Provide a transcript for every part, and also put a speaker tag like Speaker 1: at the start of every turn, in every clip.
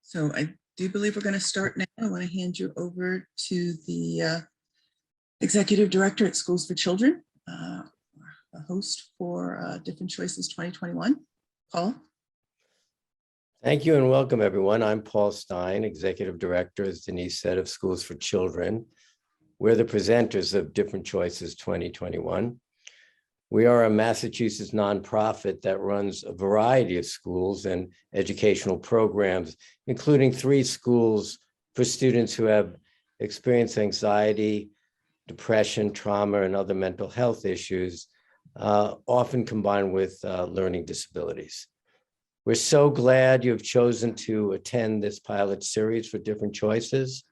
Speaker 1: So I do believe we're going to start now. I want to hand you over to the Executive Director at Schools for Children, a host for Different Choices 2021. Paul.
Speaker 2: Thank you and welcome everyone. I'm Paul Stein, Executive Director, as Denise said, of Schools for Children. We're the presenters of Different Choices 2021. We are a Massachusetts nonprofit that runs a variety of schools and educational programs, including 3 schools for students who have experienced anxiety, depression, trauma, and other mental health issues, often combined with learning disabilities. We're so glad you have chosen to attend this pilot series for Different Choices.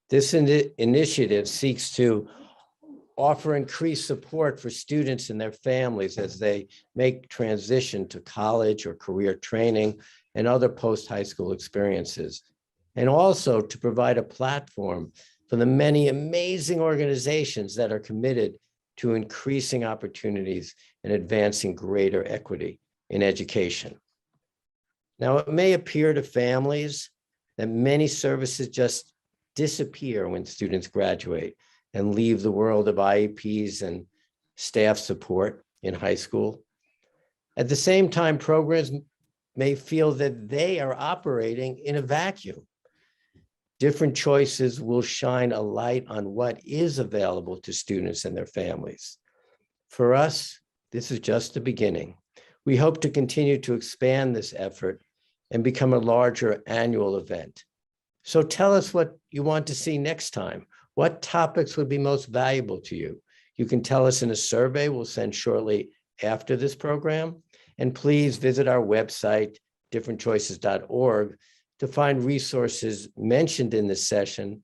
Speaker 2: This initiative seeks to offer increased support for students and their families as they make transition to college or career training and other post-high school experiences, and also to provide a platform for the many amazing organizations that are committed to increasing opportunities and advancing greater equity in education. Now, it may appear to families that many services just disappear when students graduate and leave the world of IEPs and staff support in high school. At the same time, programs may feel that they are operating in a vacuum. Different Choices will shine a light on what is available to students and their families. For us, this is just the beginning. We hope to continue to expand this effort and become a larger annual event. So tell us what you want to see next time. What topics would be most valuable to you? You can tell us in a survey we'll send shortly after this program. And please visit our website, differentchoices.org, to find resources mentioned in this session,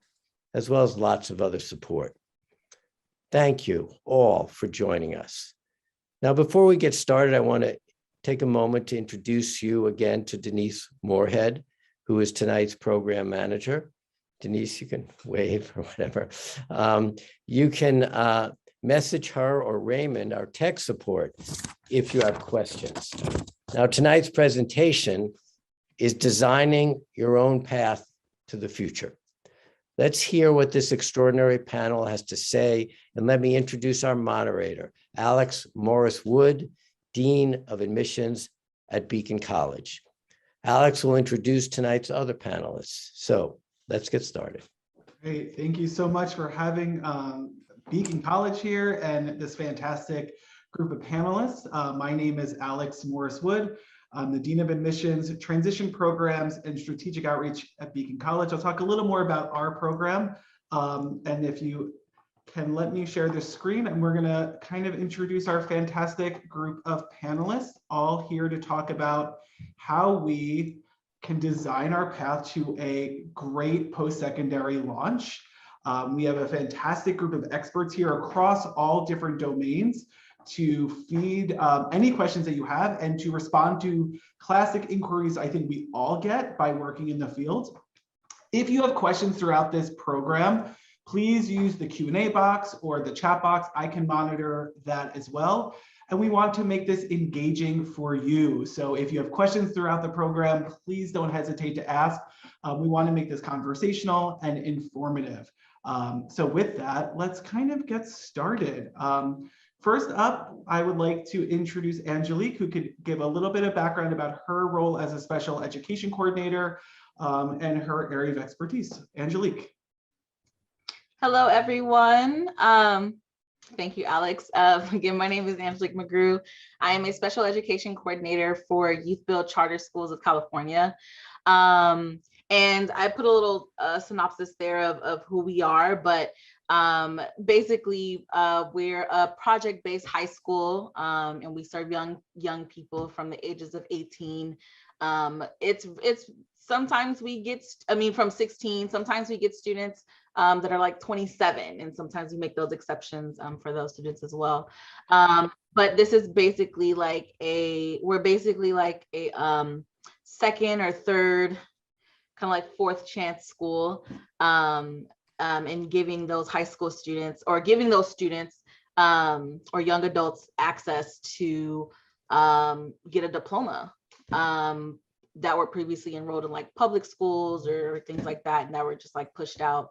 Speaker 2: as well as lots of other support. Thank you all for joining us. Now, before we get started, I want to take a moment to introduce you again to Denise Moorhead, who is tonight's program manager. Denise, you can wave or whatever. You can message her or Raymond, our tech support, if you have questions. Now, tonight's presentation is designing your own path to the future. Let's hear what this extraordinary panel has to say, and let me introduce our moderator, Alex Morris-Wood, Dean of Admissions at Beacon College. Alex will introduce tonight's other panelists. So let's get started.
Speaker 3: Great, thank you so much for having Beacon College here and this fantastic group of panelists. My name is Alex Morris-Wood. I'm the Dean of Admissions, Transition Programs, and Strategic Outreach at Beacon College. I'll talk a little more about our program, and if you can let me share the screen, and we're gonna kind of introduce our fantastic group of panelists, all here to talk about how we can design our path to a great post-secondary launch. We have a fantastic group of experts here across all different domains to feed any questions that you have and to respond to classic inquiries I think we all get by working in the field. If you have questions throughout this program, please use the Q&A box or the chat box. I can monitor that as well. And we want to make this engaging for you. So if you have questions throughout the program, please don't hesitate to ask. We want to make this conversational and informative. So with that, let's kind of get started. First up, I would like to introduce Angelique, who could give a little bit of background about her role as a special education coordinator and her area of expertise. Angelique.
Speaker 4: Hello, everyone. Thank you, Alex. Again, my name is Angelique McGrew. I am a special education coordinator for Youth Build Charter Schools of California. And I put a little synopsis there of who we are, but basically we're a project-based high school, and we serve young people from the ages of 18. It's sometimes we get, from 16, sometimes we get students that are like 27, and sometimes we make those exceptions for those students as well. But this is basically we're basically like a second or third, kind of like fourth chance school, and giving those high school students or giving those students or young adults access to get a diploma. that were previously enrolled in like public schools or things like that, and that were just like pushed out.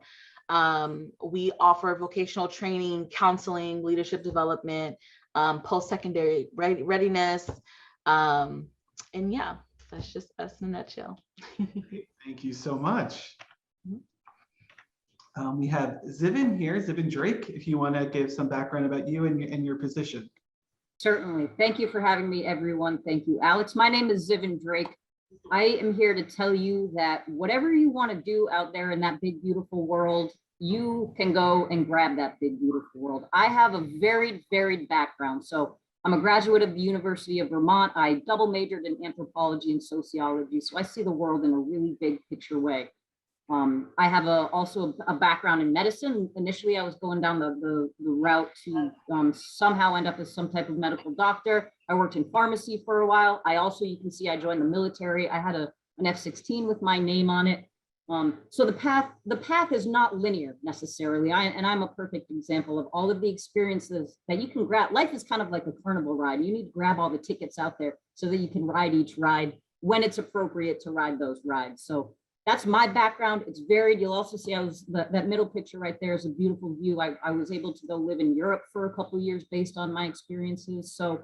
Speaker 4: We offer vocational training, counseling, leadership development, post-secondary readiness. And yeah, that's just us in a nutshell.
Speaker 3: Thank you so much. We have Zivin here, Zivin Drake, if you want to give some background about you and your position.
Speaker 5: Certainly. Thank you for having me, everyone. Thank you, Alex. My name is Zivin Drake. I am here to tell you that whatever you want to do out there in that big, beautiful world, you can go and grab that big, beautiful world. I have a varied background. So I'm a graduate of the University of Vermont. I double majored in anthropology and sociology. So I see the world in a really big picture way. I have also a background in medicine. Initially, I was going down the route to somehow end up as some type of medical doctor. I worked in pharmacy for a while. I also, you can see, I joined the military. I had an F-16 with my name on it. So the path is not linear necessarily. I'm a perfect example of all of the experiences that you can grab. Life is kind of like a carnival ride. You need to grab all the tickets out there so that you can ride each ride when it's appropriate to ride those rides. So that's my background. It's varied. You'll also see that middle picture right there is a beautiful view. I was able to go live in Europe for a couple of years based on my experiences. So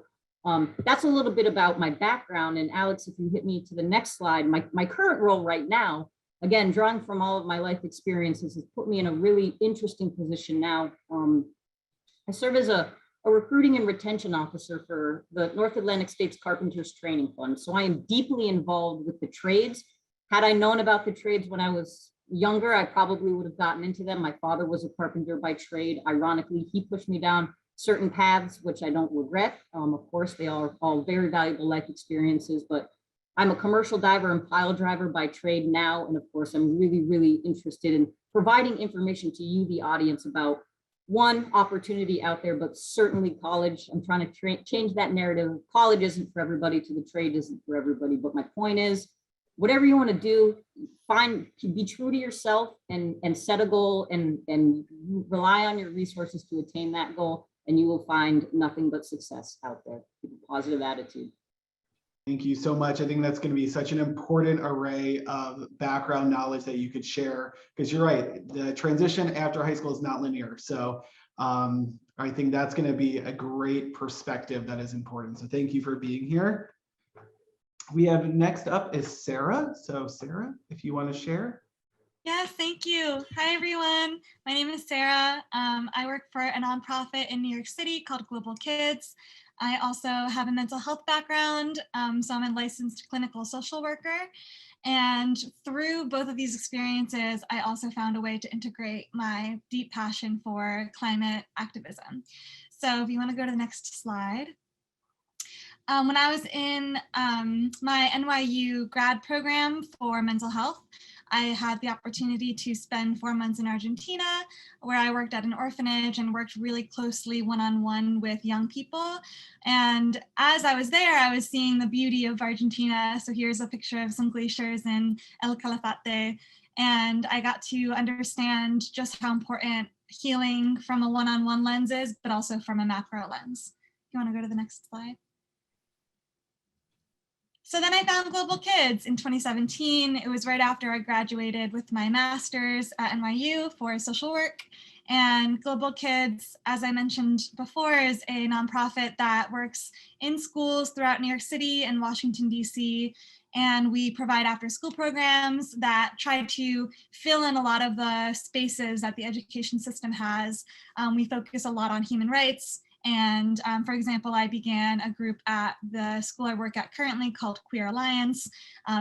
Speaker 5: that's a little bit about my background. And Alex, if you hit me to the next slide, my current role right now, again, drawing from all of my life experiences, has put me in a really interesting position now. I serve as a recruiting and retention officer for the North Atlantic States Carpenters Training Fund. So I am deeply involved with the trades. Had I known about the trades when I was younger, I probably would have gotten into them. My father was a carpenter by trade. Ironically, he pushed me down certain paths, which I don't regret. Of course, they are all very valuable life experiences, but I'm a commercial diver and pile driver by trade now. And of course, I'm really interested in providing information to you, the audience, about one, opportunity out there, but certainly college. I'm trying to change that narrative. College isn't for everybody, to the trade isn't for everybody. But my point is, whatever you want to do, be true to yourself and set a goal and rely on your resources to attain that goal. And you will find nothing but success out there. Keep a positive attitude.
Speaker 3: Thank you so much. I think that's going to be such an important array of background knowledge that you could share, because you're right, the transition after high school is not linear. So I think that's going to be a great perspective that is important. So thank you for being here. We have next up is Sarah. So Sarah, if you want to share.
Speaker 6: Yes, thank you. Hi, everyone. My name is Sarah. I work for a nonprofit in New York City called Global Kids. I also have a mental health background, so I'm a licensed clinical social worker. And through both of these experiences, I also found a way to integrate my deep passion for climate activism. So if you want to go to the next slide. When I was in my NYU grad program for mental health, I had the opportunity to spend 4 months in Argentina, where I worked at an orphanage and worked really closely one-on-one with young people. And as I was there, I was seeing the beauty of Argentina. So here's a picture of some glaciers in El Calafate. And I got to understand just how important healing from a one-on-one lens is, but also from a macro lens. If you want to go to the next slide. So then I found Global Kids in 2017. It was right after I graduated with my master's at NYU for social work. And Global Kids, as I mentioned before, is a nonprofit that works in schools throughout New York City and Washington, DC. And we provide after-school programs that try to fill in a lot of the spaces that the education system has. We focus a lot on human rights. And for example, I began a group at the school I work at currently called Queer Alliance.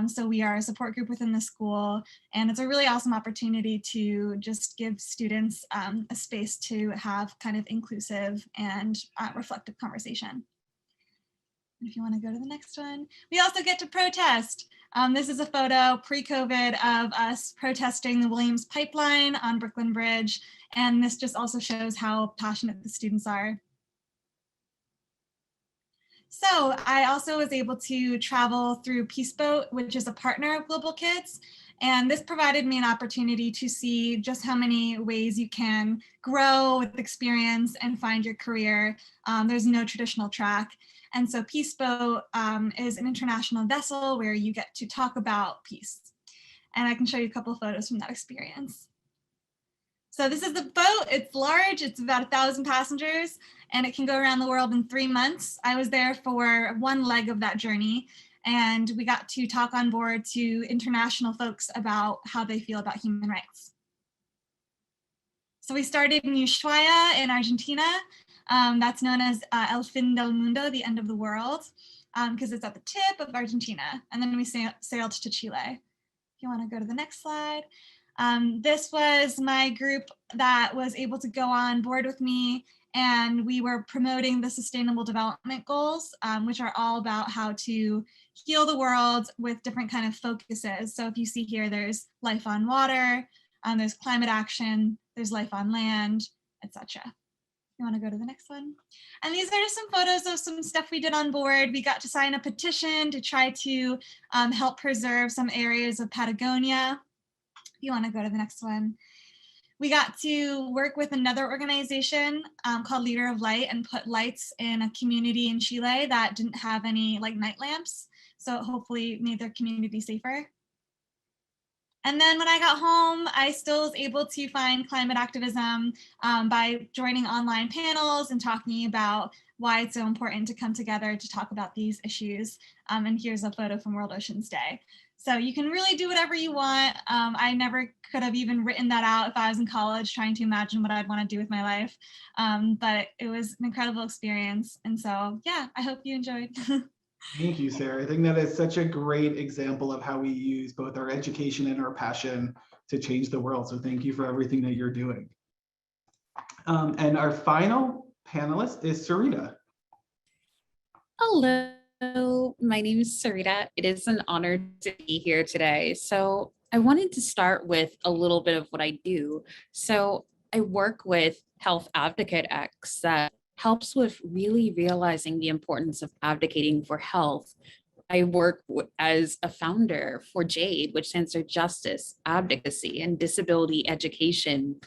Speaker 6: So we are a support group within the school, and it's a really awesome opportunity to just give students a space to have kind of inclusive and reflective conversation. If you want to go to the next one, we also get to protest. This is a photo pre-COVID of us protesting the Williams Pipeline on Brooklyn Bridge. And this just also shows how passionate the students are. So I also was able to travel through Peace Boat, which is a partner of Global Kids. And this provided me an opportunity to see just how many ways you can grow with experience and find your career. There's no traditional track. And so Peace Boat is an international vessel where you get to talk about peace. And I can show you a couple of photos from that experience. So this is the boat. It's large. It's about 1,000 passengers, and it can go around the world in 3 months. I was there for one leg of that journey, and we got to talk on board to international folks about how they feel about human rights. So we started in Ushuaia in Argentina. That's known as El Fin del Mundo, the end of the world, because it's at the tip of Argentina. And then we sailed to Chile. If you want to go to the next slide. This was my group that was able to go on board with me, and we were promoting the Sustainable Development Goals, which are all about how to heal the world with different kind of focuses. So if you see here, there's life on water, there's climate action, there's life on land, etc. You want to go to the next one? And these are just some photos of some stuff we did on board. We got to sign a petition to try to help preserve some areas of Patagonia. If you want to go to the next one. We got to work with another organization called Leader of Light and put lights in a community in Chile that didn't have any like night lamps. So it hopefully made their community safer. And then when I got home, I still was able to find climate activism by joining online panels and talking about why it's so important to come together to talk about these issues. And here's a photo from World Oceans Day. So you can really do whatever you want. I never could have even written that out if I was in college trying to imagine what I'd want to do with my life. But it was an incredible experience. And so, yeah, I hope you enjoyed.
Speaker 3: Thank you, Sarah. I think that is such a great example of how we use both our education and our passion to change the world. So thank you for everything that you're doing. And our final panelist is Sarita.
Speaker 7: Hello, my name is Sarita. It is an honor to be here today. So I wanted to start with a little bit of what I do. So I work with Health Advocate X that helps with really realizing the importance of advocating for health. I work as a founder for JADE, which stands for Justice, Advocacy, and Disability Education.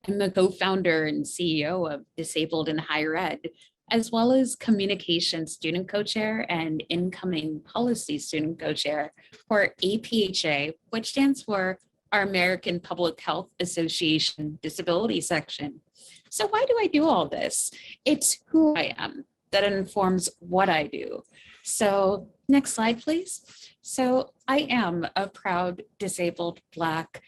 Speaker 7: I'm the co-founder and CEO of Disabled in Higher Ed, as well as Communication Student Co-Chair and Incoming Policy Student Co-Chair for APHA, which stands for our American Public Health Association Disability Section. So why do I do all this? It's who I am that informs what I do. So next slide, please. So I am a proud disabled Black,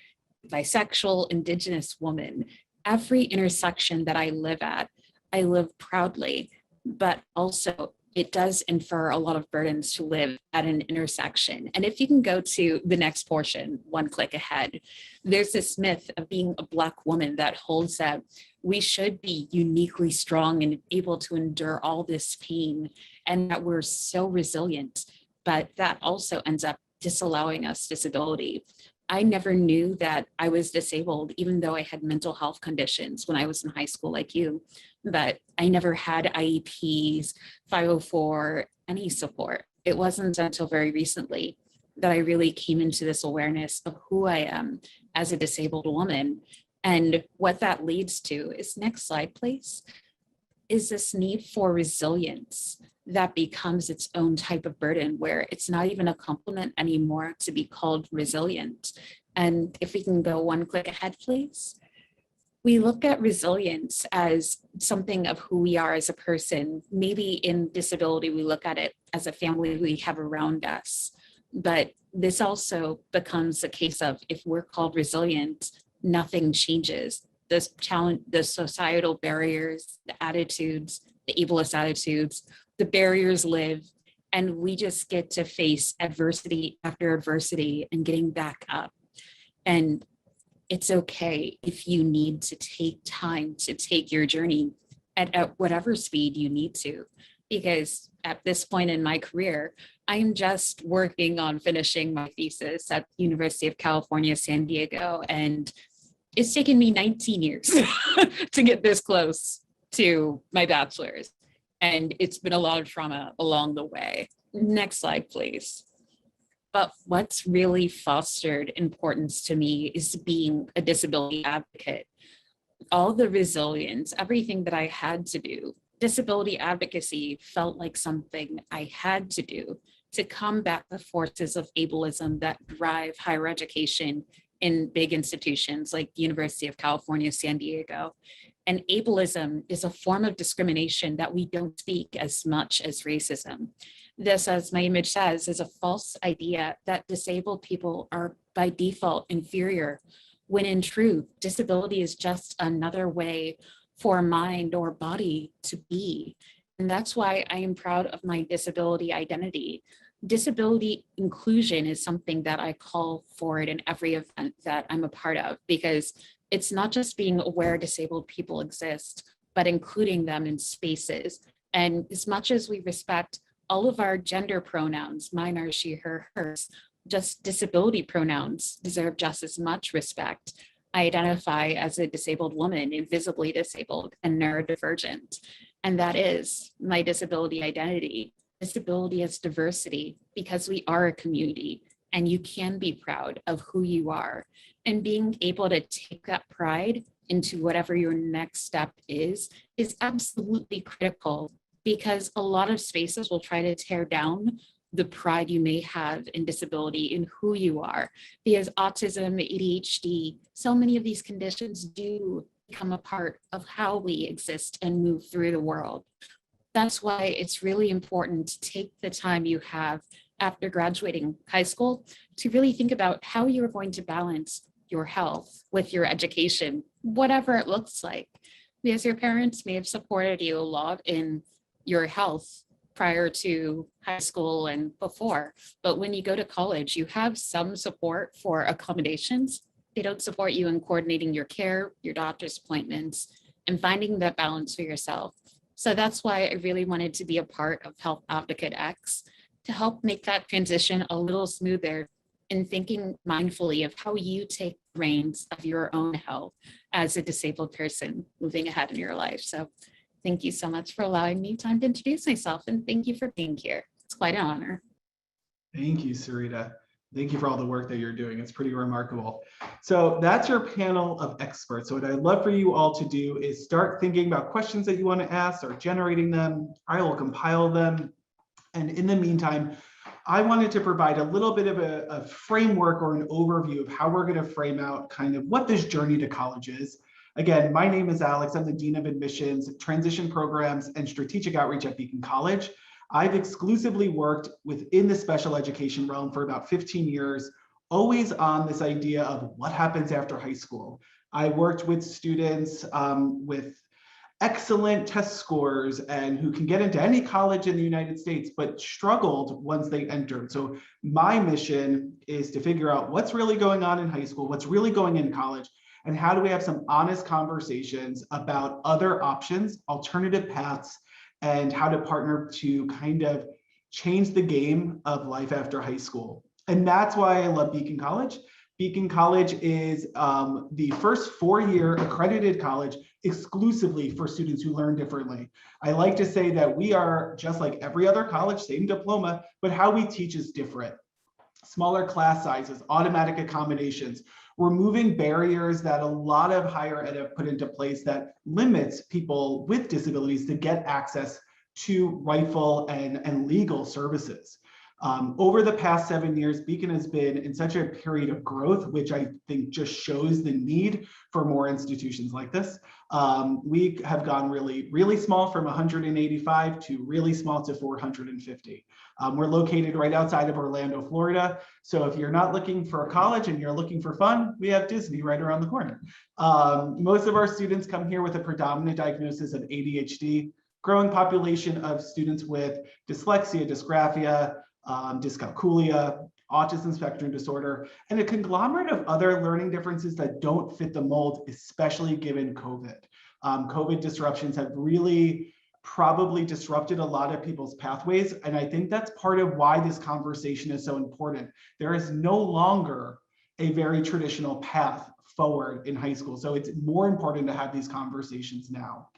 Speaker 7: bisexual, Indigenous woman. Every intersection that I live at, I live proudly, but also it does infer a lot of burdens to live at an intersection. And if you can go to the next portion, one click ahead, there's this myth of being a Black woman that holds that we should be uniquely strong and able to endure all this pain and that we're so resilient, but that also ends up disallowing us disability. I never knew that I was disabled, even though I had mental health conditions when I was in high school like you, but I never had IEPs, 504, any support. It wasn't until very recently that I really came into this awareness of who I am as a disabled woman. And what that leads to is, next slide, please, is this need for resilience that becomes its own type of burden where it's not even a compliment anymore to be called resilient. And if we can go one click ahead, please. We look at resilience as something of who we are as a person. Maybe in disability, we look at it as a family we have around us. But this also becomes a case of if we're called resilient, nothing changes. The challenge, the societal barriers, the attitudes, the ableist attitudes, the barriers live, and we just get to face adversity after adversity and getting back up. And it's okay if you need to take time to take your journey at whatever speed you need to, because at this point in my career, I'm just working on finishing my thesis at University of California, San Diego, and it's taken me 19 years to get this close to my bachelor's. And it's been a lot of trauma along the way. Next slide, please. But what's really fostered importance to me is being a disability advocate. All the resilience, everything that I had to do, disability advocacy felt like something I had to do to combat the forces of ableism that drive higher education in big institutions like the University of California, San Diego. And ableism is a form of discrimination that we don't speak as much as racism. This, as my image says, is a false idea that disabled people are by default inferior, when in truth, disability is just another way for a mind or body to be. And that's why I am proud of my disability identity. Disability inclusion is something that I call forward in every event that I'm a part of, because it's not just being aware disabled people exist, but including them in spaces. And as much as we respect all of our gender pronouns, mine are she, her, hers, just disability pronouns deserve just as much respect. I identify as a disabled woman, invisibly disabled and neurodivergent. And that is my disability identity. Disability is diversity, because we are a community and you can be proud of who you are. And being able to take that pride into whatever your next step is absolutely critical, because a lot of spaces will try to tear down the pride you may have in disability, in who you are, because autism, ADHD, so many of these conditions do become a part of how we exist and move through the world. That's why it's really important to take the time you have after graduating high school to really think about how you're going to balance your health with your education, whatever it looks like. Because your parents may have supported you a lot in your health prior to high school and before. But when you go to college, you have some support for accommodations. They don't support you in coordinating your care, your doctor's appointments, and finding that balance for yourself. So that's why I really wanted to be a part of Health Advocate X, to help make that transition a little smoother, and thinking mindfully of how you take reins of your own health as a disabled person moving ahead in your life. So thank you so much for allowing me time to introduce myself, and thank you for being here. It's quite an honor.
Speaker 3: Thank you, Sarita. Thank you for all the work that you're doing. It's pretty remarkable. So that's your panel of experts. So what I'd love for you all to do is start thinking about questions that you want to ask, or generating them. I will compile them. And in the meantime, I wanted to provide a little bit of a framework or an overview of how we're going to frame out kind of what this journey to college is. Again, my name is Alex. I'm the Dean of Admissions, Transition Programs, and Strategic Outreach at Beacon College. I've exclusively worked within the special education realm for about 15 years, always on this idea of what happens after high school. I worked with students with excellent test scores and who can get into any college in the United States, but struggled once they entered. So my mission is to figure out what's really going on in high school, what's really going in college, and how do we have some honest conversations about other options, alternative paths, and how to partner to kind of change the game of life after high school. And that's why I love Beacon College. Beacon College is the first four-year accredited college exclusively for students who learn differently. I like to say that we are just like every other college, same diploma, but how we teach is different. Smaller class sizes, automatic accommodations, removing barriers that a lot of higher ed have put into place that limits people with disabilities to get access to rightful and legal services. Over the past 7 years, Beacon has been in such a period of growth, which I think just shows the need for more institutions like this. We have gone really small, from 185 to really small to 450. We're located right outside of Orlando, Florida. So if you're not looking for a college and you're looking for fun, we have Disney right around the corner. Most of our students come here with a predominant diagnosis of ADHD, growing population of students with dyslexia, dysgraphia, dyscalculia, autism spectrum disorder, and a conglomerate of other learning differences that don't fit the mold, especially given COVID. COVID disruptions have really probably disrupted a lot of people's pathways, and I think that's part of why this conversation is so important. There is no longer a very traditional path forward in high school, so it's more important to have these conversations now.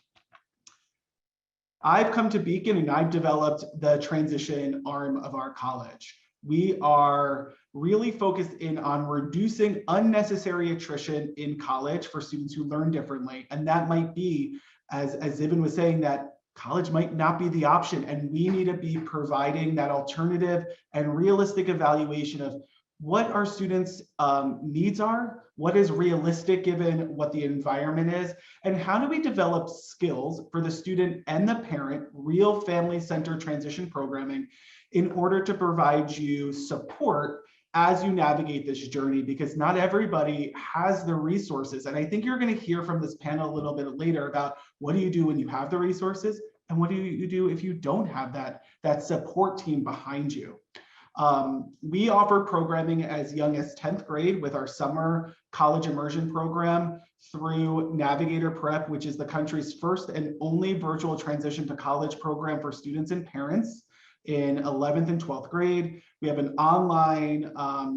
Speaker 3: I've come to Beacon and I've developed the transition arm of our college. We are really focused in on reducing unnecessary attrition in college for students who learn differently. And that might be, as Zibin was saying, that college might not be the option, and we need to be providing that alternative and realistic evaluation of what our students' needs are, what is realistic given what the environment is, and how do we develop skills for the student and the parent, real family-centered transition programming, in order to provide you support as you navigate this journey, because not everybody has the resources. And I think you're going to hear from this panel a little bit later about what do you do when you have the resources, and what do you do if you don't have that support team behind you. We offer programming as young as 10th grade with our summer college immersion program through Navigator Prep, which is the country's first and only virtual transition to college program for students and parents in 11th and 12th grade. We have an online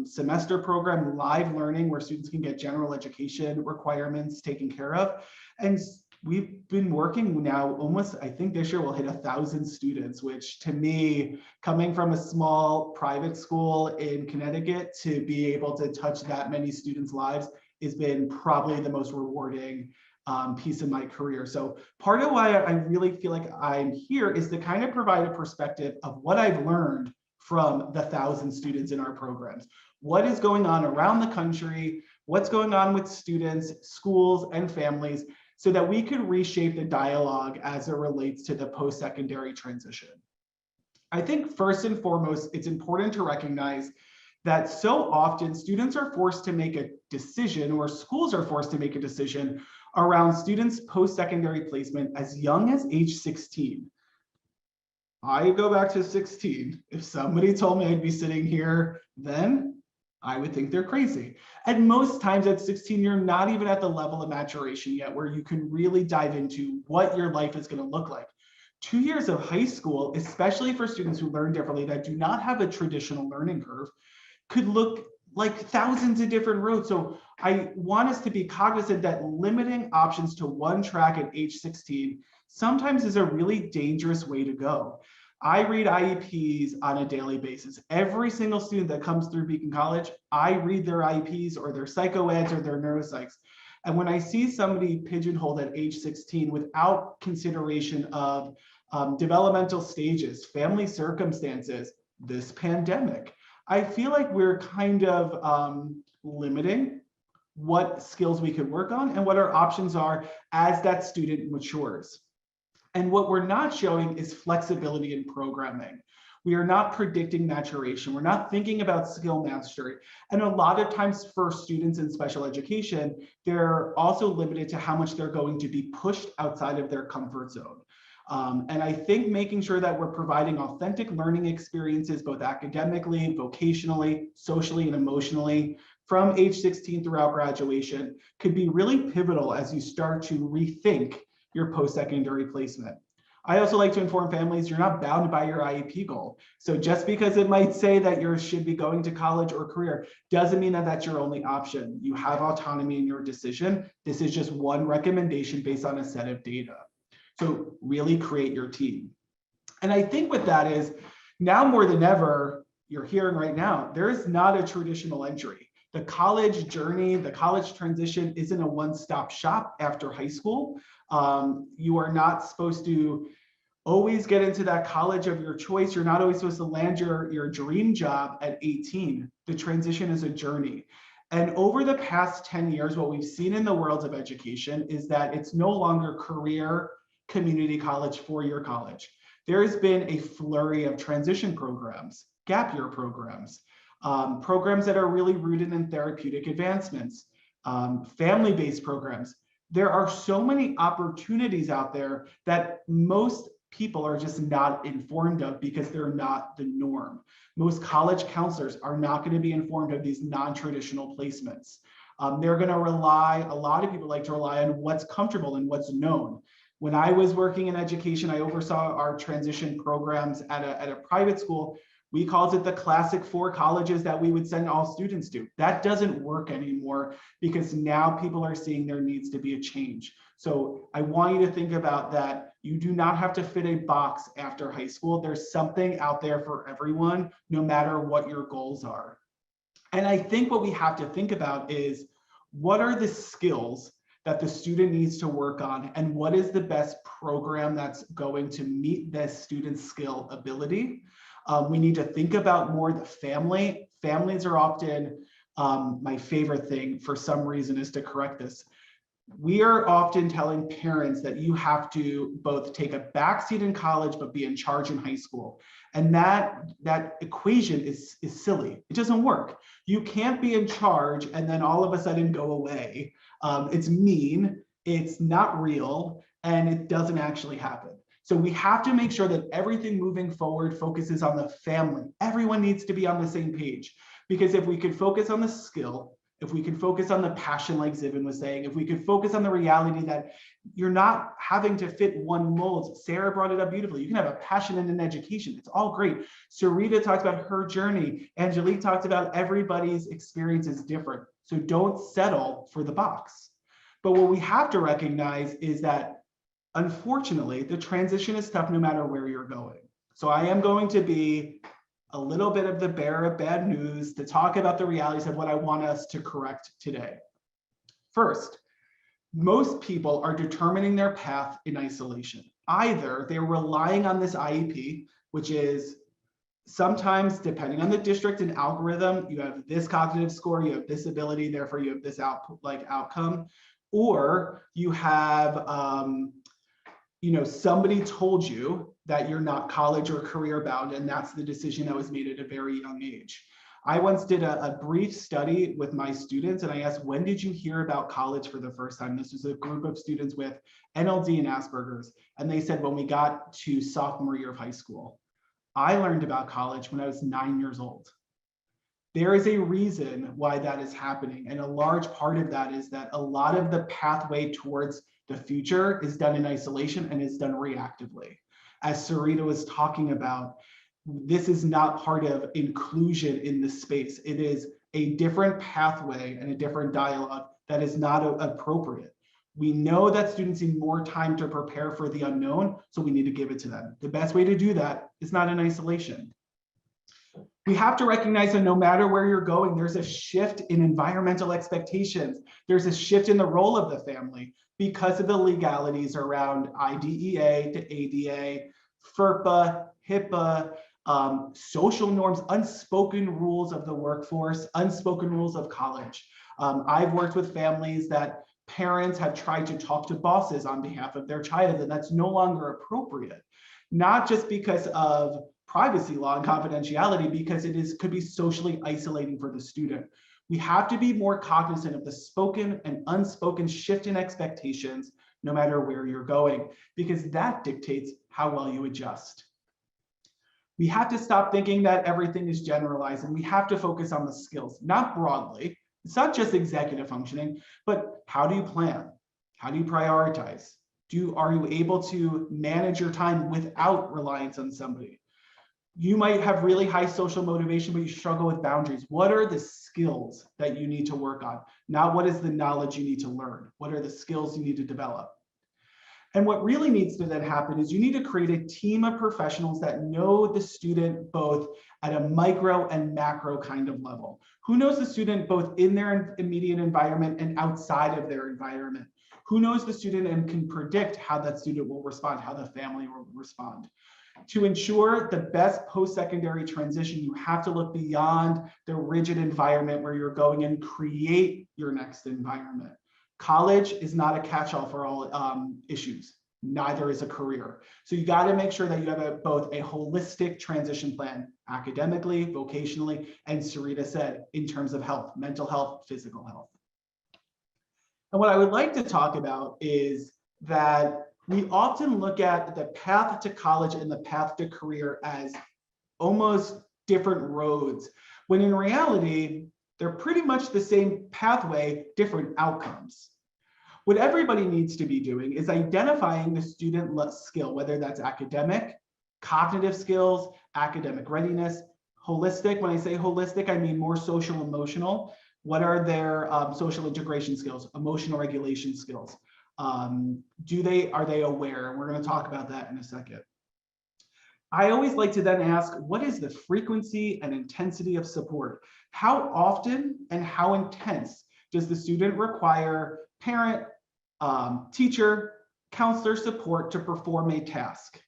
Speaker 3: semester program, live learning, where students can get general education requirements taken care of. And we've been working now almost, I think this year we'll hit 1,000 students, which to me, coming from a small private school in Connecticut, to be able to touch that many students' lives has been probably the most rewarding piece of my career. So part of why I really feel like I'm here is to kind of provide a perspective of what I've learned from the 1,000 students in our programs. What is going on around the country? What's going on with students, schools, and families, so that we could reshape the dialogue as it relates to the post-secondary transition. I think first and foremost, it's important to recognize that so often students are forced to make a decision, or schools are forced to make a decision around students' post-secondary placement as young as age 16. I go back to 16. If somebody told me I'd be sitting here then, I would think they're crazy. And most times at 16, you're not even at the level of maturation yet where you can really dive into what your life is going to look like. 2 years of high school, especially for students who learn differently that do not have a traditional learning curve, could look like thousands of different roads. So I want us to be cognizant that limiting options to one track at age 16 sometimes is a really dangerous way to go. I read IEPs on a daily basis. Every single student that comes through Beacon College, I read their IEPs or their psychoeds or their neuropsychs. And when I see somebody pigeonholed at age 16 without consideration of developmental stages, family circumstances, this pandemic, I feel like we're kind of limiting what skills we could work on and what our options are as that student matures. And what we're not showing is flexibility in programming. We are not predicting maturation. We're not thinking about skill mastery. And a lot of times for students in special education, they're also limited to how much they're going to be pushed outside of their comfort zone. And I think making sure that we're providing authentic learning experiences, both academically, vocationally, socially, and emotionally, from age 16 throughout graduation, could be really pivotal as you start to rethink your post-secondary placement. I also like to inform families you're not bound by your IEP goal. So just because it might say that you should be going to college or career doesn't mean that that's your only option. You have autonomy in your decision. This is just one recommendation based on a set of data. So really create your team. And I think with that is, now more than ever, you're hearing right now, there's not a traditional entry. The college journey, the college transition isn't a one-stop shop after high school. You are not supposed to always get into that college of your choice. You're not always supposed to land your dream job at 18. The transition is a journey. And over the past 10 years, what we've seen in the world of education is that it's no longer career, community college, four-year college. There has been a flurry of transition programs, gap year programs, programs that are really rooted in therapeutic advancements, family-based programs. There are so many opportunities out there that most people are just not informed of because they're not the norm. Most college counselors are not going to be informed of these non-traditional placements. They're going to rely, a lot of people like to rely on what's comfortable and what's known. When I was working in education, I oversaw our transition programs at a private school. We called it the classic 4 colleges that we would send all students to. That doesn't work anymore because now people are seeing there needs to be a change. So I want you to think about that. You do not have to fit a box after high school. There's something out there for everyone, no matter what your goals are. And I think what we have to think about is, what are the skills that the student needs to work on, and what is the best program that's going to meet this student's skill ability? We need to think about more the family. Families are often, my favorite thing for some reason is to correct this. We are often telling parents that you have to both take a backseat in college, but be in charge in high school. And that equation is silly. It doesn't work. You can't be in charge and then all of a sudden go away. It's mean, it's not real, and it doesn't actually happen. So we have to make sure that everything moving forward focuses on the family. Everyone needs to be on the same page, because if we could focus on the skill, if we could focus on the passion, like Zivin was saying, if we could focus on the reality that you're not having to fit one mold. Sarah brought it up beautifully. You can have a passion and an education. It's all great. Sarita talked about her journey. Angelique talked about everybody's experience is different. So don't settle for the box. But what we have to recognize is that, unfortunately, the transition is tough no matter where you're going. So I am going to be a little bit of the bearer of bad news to talk about the realities of what I want us to correct today. First, most people are determining their path in isolation. Either they're relying on this IEP, which is sometimes, depending on the district and algorithm, you have this cognitive score, you have this ability, therefore you have this outcome, or you have somebody told you that you're not college or career bound, and that's the decision that was made at a very young age. I once did a brief study with my students, and I asked, when did you hear about college for the first time? This was a group of students with NLD and Asperger's, and they said, when we got to sophomore year of high school. I learned about college when I was 9 years old. There is a reason why that is happening, and a large part of that is that a lot of the pathway towards the future is done in isolation and is done reactively. As Sarita was talking about, this is not part of inclusion in the space. It is a different pathway and a different dialogue that is not appropriate. We know that students need more time to prepare for the unknown, so we need to give it to them. The best way to do that is not in isolation. We have to recognize that no matter where you're going, there's a shift in environmental expectations. There's a shift in the role of the family because of the legalities around IDEA to ADA, FERPA, HIPAA, social norms, unspoken rules of the workforce, unspoken rules of college. I've worked with families that parents have tried to talk to bosses on behalf of their child, and that's no longer appropriate. Not just because of privacy law and confidentiality, because could be socially isolating for the student. We have to be more cognizant of the spoken and unspoken shift in expectations, no matter where you're going, because that dictates how well you adjust. We have to stop thinking that everything is generalized, and we have to focus on the skills, not broadly. It's not just executive functioning, but how do you plan? How do you prioritize? Are you able to manage your time without reliance on somebody? You might have really high social motivation, but you struggle with boundaries. What are the skills that you need to work on? Not what is the knowledge you need to learn? What are the skills you need to develop? And what really needs to then happen is you need to create a team of professionals that know the student both at a micro and macro kind of level. Who knows the student both in their immediate environment and outside of their environment? Who knows the student and can predict how that student will respond, how the family will respond? To ensure the best post-secondary transition, you have to look beyond the rigid environment where you're going and create your next environment. College is not a catch-all for all issues. Neither is a career. So you got to make sure that you have both a holistic transition plan, academically, vocationally, and Sarita said, in terms of health, mental health, physical health. And what I would like to talk about is that we often look at the path to college and the path to career as almost different roads, when in reality, they're pretty much the same pathway, different outcomes. What everybody needs to be doing is identifying the student skill, whether that's academic, cognitive skills, academic readiness, holistic. When I say holistic, I mean more social emotional. What are their social integration skills, emotional regulation skills? Are they aware? And we're going to talk about that in a second. I always like to then ask, what is the frequency and intensity of support? How often and how intense does the student require parent, teacher, counselor support to perform a task?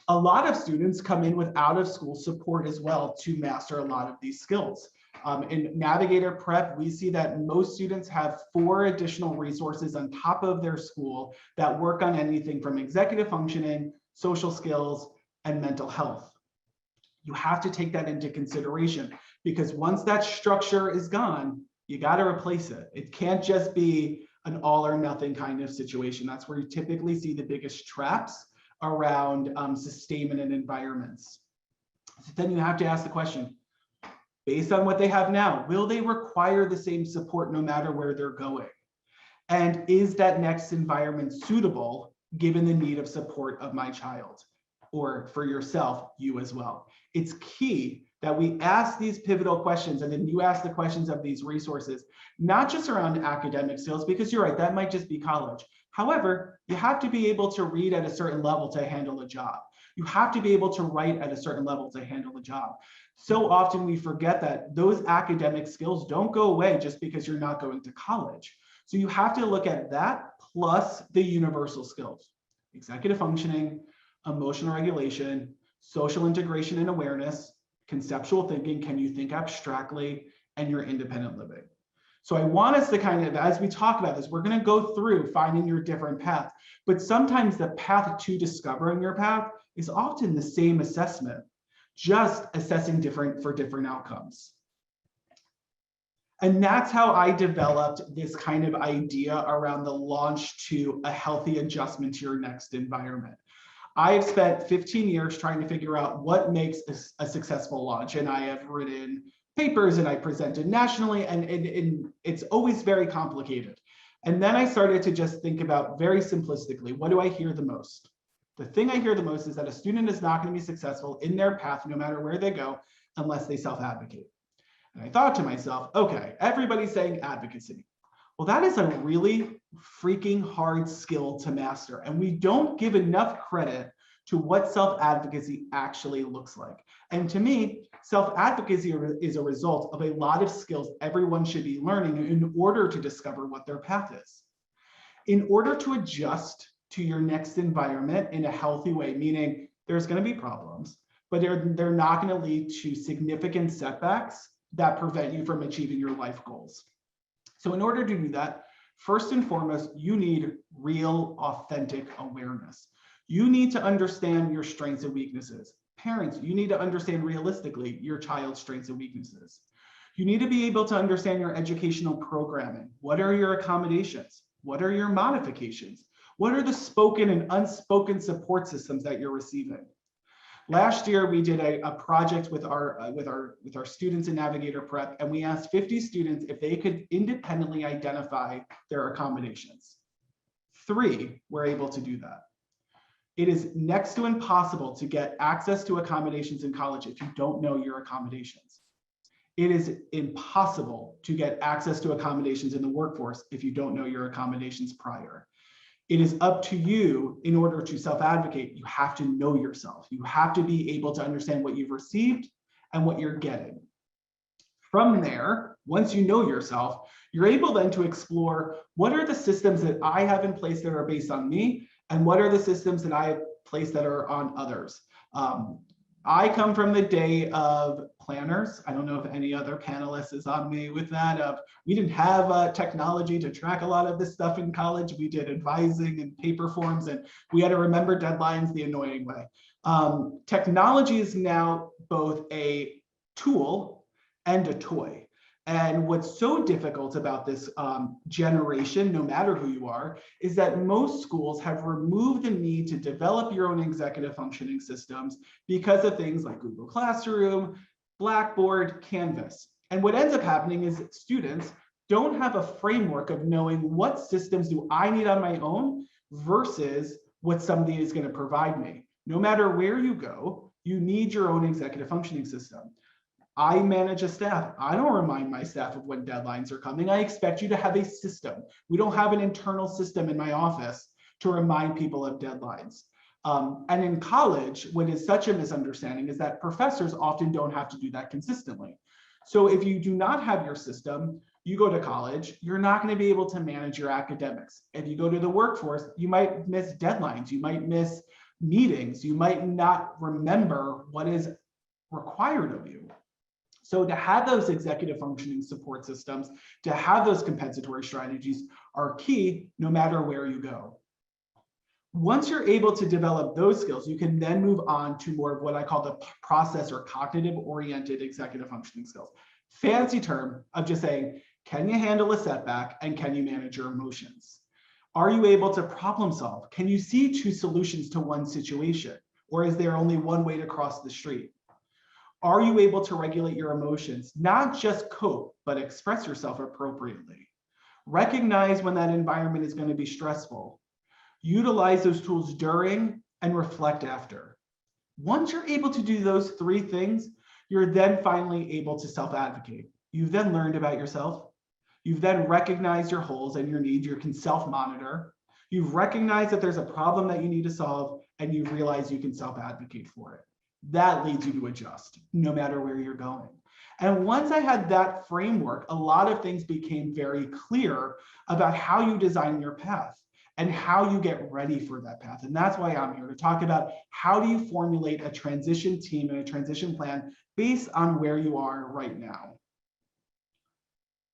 Speaker 3: A lot of students come in with out of school support as well to master a lot of these skills. In Navigator Prep, we see that most students have 4 additional resources on top of their school that work on anything from executive functioning, social skills, and mental health. You have to take that into consideration, because once that structure is gone, you got to replace it. It can't just be an all or nothing kind of situation. That's where you typically see the biggest traps around sustainment and environments. So then you have to ask the question, based on what they have now, will they require the same support no matter where they're going? And is that next environment suitable given the need of support of my child? Or for yourself, you as well. It's key that we ask these pivotal questions, and then you ask the questions of these resources, not just around academic skills, because you're right, that might just be college. However, you have to be able to read at a certain level to handle a job. You have to be able to write at a certain level to handle a job. So often we forget that those academic skills don't go away just because you're not going to college. So you have to look at that plus the universal skills: executive functioning, emotional regulation, social integration and awareness, conceptual thinking, can you think abstractly, and your independent living. So I want us to kind of, as we talk about this, we're going to go through finding your different path, but sometimes the path to discovering your path is often the same assessment, just assessing different outcomes. And that's how I developed this kind of idea around the launch to a healthy adjustment to your next environment. I have spent 15 years trying to figure out what makes a successful launch, and I have written papers and I presented nationally, and it's always very complicated. And then I started to just think about, very simplistically, what do I hear the most? The thing I hear the most is that a student is not going to be successful in their path, no matter where they go, unless they self-advocate. And I thought to myself, okay, everybody's saying advocacy. Well, that is a really freaking hard skill to master. And we don't give enough credit to what self-advocacy actually looks like. And to me, self-advocacy is a result of a lot of skills everyone should be learning in order to discover what their path is. In order to adjust to your next environment in a healthy way, meaning there's going to be problems, but they're not going to lead to significant setbacks that prevent you from achieving your life goals. So in order to do that, first and foremost, you need real, authentic awareness. You need to understand your strengths and weaknesses. Parents, you need to understand realistically your child's strengths and weaknesses. You need to be able to understand your educational programming. What are your accommodations? What are your modifications? What are the spoken and unspoken support systems that you're receiving? Last year, we did a project with our students in Navigator Prep, and we asked 50 students if they could independently identify their accommodations. 3 were able to do that. It is next to impossible to get access to accommodations in college if you don't know your accommodations. It is impossible to get access to accommodations in the workforce if you don't know your accommodations prior. It is up to you. In order to self-advocate, you have to know yourself. You have to be able to understand what you've received and what you're getting. From there, once you know yourself, you're able then to explore, what are the systems that I have in place that are based on me, and what are the systems that I have placed that are on others. I come from the day of planners. I don't know if any other panelists is on me with that. We didn't have technology to track a lot of this stuff in college. We did advising and paper forms, and we had to remember deadlines the annoying way. Technology is now both a tool and a toy. And what's so difficult about this generation, no matter who you are, is that most schools have removed the need to develop your own executive functioning systems because of things like Google Classroom, Blackboard, Canvas. And what ends up happening is that students don't have a framework of knowing what systems do I need on my own versus what somebody is going to provide me. No matter where you go, you need your own executive functioning system. I manage a staff. I don't remind my staff of when deadlines are coming. I expect you to have a system. We don't have an internal system in my office to remind people of deadlines. And in college, what is such a misunderstanding is that professors often don't have to do that consistently. So if you do not have your system, you go to college, you're not going to be able to manage your academics. If you go to the workforce, you might miss deadlines, you might miss meetings, you might not remember what is required of you. So to have those executive functioning support systems, to have those compensatory strategies are key no matter where you go. Once you're able to develop those skills, you can then move on to more of what I call the process or cognitive oriented executive functioning skills. Fancy term of just saying, can you handle a setback and can you manage your emotions? Are you able to problem solve? Can you see two solutions to one situation? Or is there only one way to cross the street? Are you able to regulate your emotions? Not just cope, but express yourself appropriately. Recognize when that environment is going to be stressful. Utilize those tools during and reflect after. Once you're able to do those three things, you're then finally able to self-advocate. You've then learned about yourself. You've then recognized your holes and your needs. You can self-monitor. You've recognized that there's a problem that you need to solve, and you've realized you can self-advocate for it. That leads you to adjust, no matter where you're going. And once I had that framework, a lot of things became very clear about how you design your path and how you get ready for that path. And that's why I'm here to talk about how do you formulate a transition team and a transition plan based on where you are right now.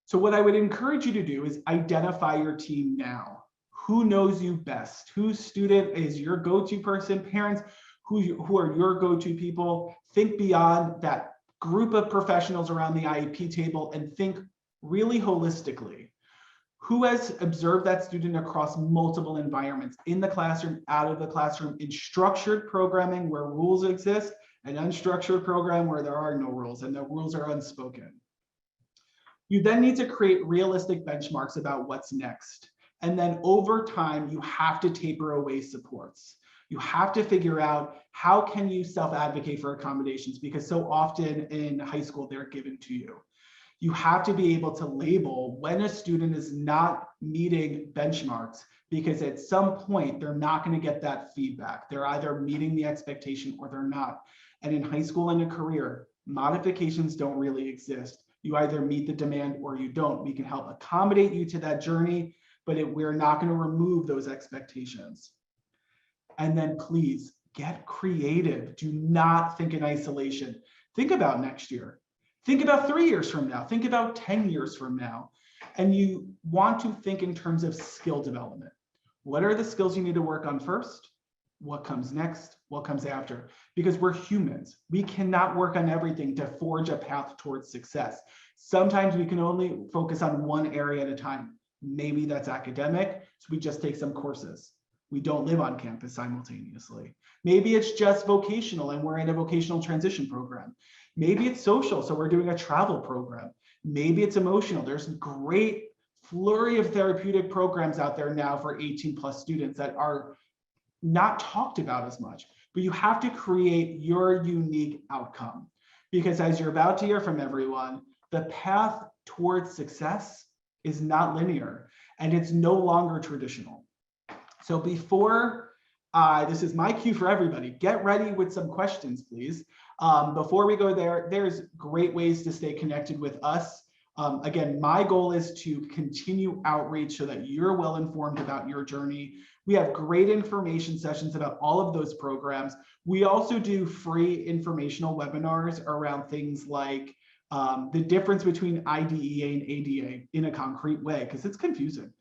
Speaker 3: So what I would encourage you to do is identify your team now. Who knows you best? Whose student is your go-to person? Parents, who are your go-to people? Think beyond that group of professionals around the IEP table and think really holistically. Who has observed that student across multiple environments, in the classroom, out of the classroom, in structured programming where rules exist, and unstructured program where there are no rules and the rules are unspoken. You then need to create realistic benchmarks about what's next. And then over time, you have to taper away supports. You have to figure out how can you self-advocate for accommodations, because so often in high school, they're given to you. You have to be able to label when a student is not meeting benchmarks, because at some point they're not going to get that feedback. They're either meeting the expectation or they're not. And in high school and a career, modifications don't really exist. You either meet the demand or you don't. We can help accommodate you to that journey, but we're not going to remove those expectations. And then please get creative. Do not think in isolation. Think about next year. Think about 3 years from now. Think about 10 years from now. And you want to think in terms of skill development. What are the skills you need to work on first? What comes next? What comes after? Because we're humans. We cannot work on everything to forge a path towards success. Sometimes we can only focus on one area at a time. Maybe that's academic, so we just take some courses. We don't live on campus simultaneously. Maybe it's just vocational and we're in a vocational transition program. Maybe it's social, so we're doing a travel program. Maybe it's emotional. There's a great flurry of therapeutic programs out there now for 18+ students that are not talked about as much, but you have to create your unique outcome, because as you're about to hear from everyone, the path towards success is not linear and it's no longer traditional. So before, this is my cue for everybody, get ready with some questions, please. Before we go there, there's great ways to stay connected with us. Again, my goal is to continue outreach so that you're well informed about your journey. We have great information sessions about all of those programs. We also do free informational webinars around things like the difference between IDEA and ADA in a concrete way, because it's confusing.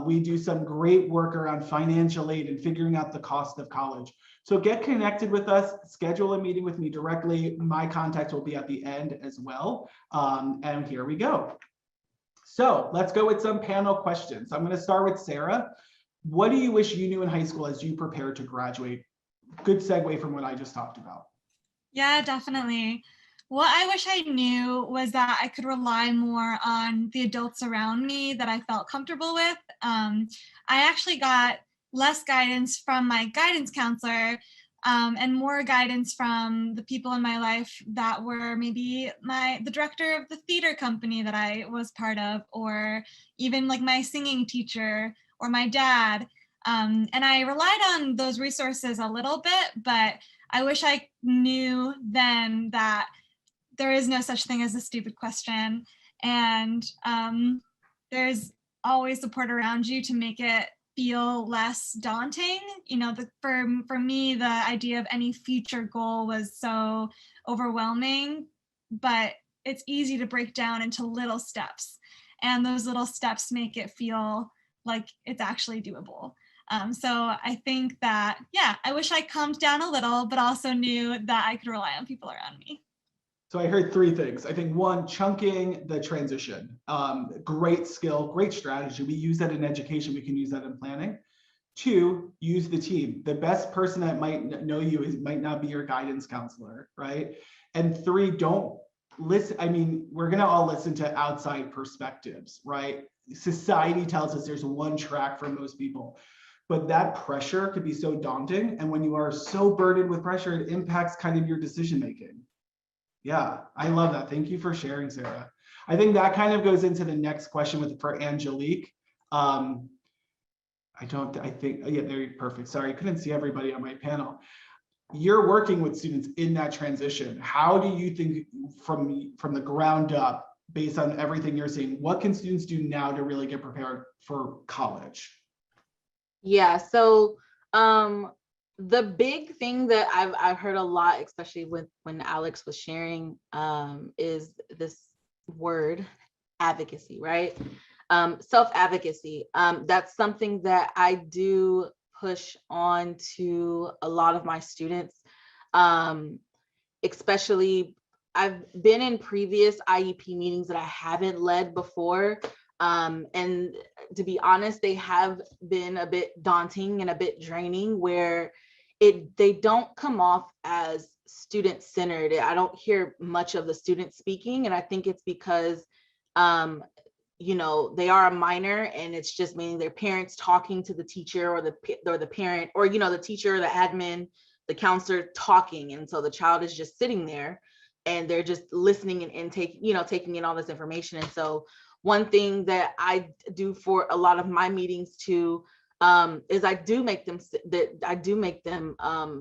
Speaker 3: We do some great work around financial aid and figuring out the cost of college. So get connected with us, schedule a meeting with me directly. My contact will be at the end as well. And here we go. So let's go with some panel questions. I'm going to start with Sarah. What do you wish you knew in high school as you prepare to graduate? Good segue from what I just talked about.
Speaker 6: Yeah, definitely. What I wish I knew was that I could rely more on the adults around me that I felt comfortable with. I actually got less guidance from my guidance counselor and more guidance from the people in my life that were maybe the director of the theater company that I was part of, or even like my singing teacher or my dad. And I relied on those resources a little bit, but I wish I knew then that there is no such thing as a stupid question. And there's always support around you to make it feel less daunting. You know, for me, the idea of any future goal was so overwhelming, but it's easy to break down into little steps. And those little steps make it feel like it's actually doable. So I think that, yeah, I wish I calmed down a little, but also knew that I could rely on people around me.
Speaker 3: So I heard three things. I think one, chunking the transition. Great skill, great strategy. We use that in education. We can use that in planning. Two, use the team. The best person that might know you might not be your guidance counselor, right? And three, don't listen. I mean, we're going to all listen to outside perspectives, right? Society tells us there's one track for most people, but that pressure could be so daunting. And when you are so burdened with pressure, it impacts kind of your decision making. Yeah, I love that. Thank you for sharing, Sarah. I think that kind of goes into the next question for Angelique. Yeah, there, perfect. Sorry, I couldn't see everybody on my panel. You're working with students in that transition. How do you think from the ground up, based on everything you're seeing, what can students do now to really get prepared for college?
Speaker 4: Yeah, so the big thing that I've heard a lot, especially when Alex was sharing, is this word advocacy, right? Self-advocacy. That's something that I do push on to a lot of my students, especially I've been in previous IEP meetings that I haven't led before. And to be honest, they have been a bit daunting and a bit draining, where they don't come off as student-centered. I don't hear much of the students speaking, and I think it's because you know, they are a minor, and it's just meaning their parents talking to the teacher or the parent, or you know, the teacher, the admin, the counselor talking, and so the child is just sitting there and they're just listening and taking in all this information. And so one thing that I do for a lot of my meetings too, is I do make them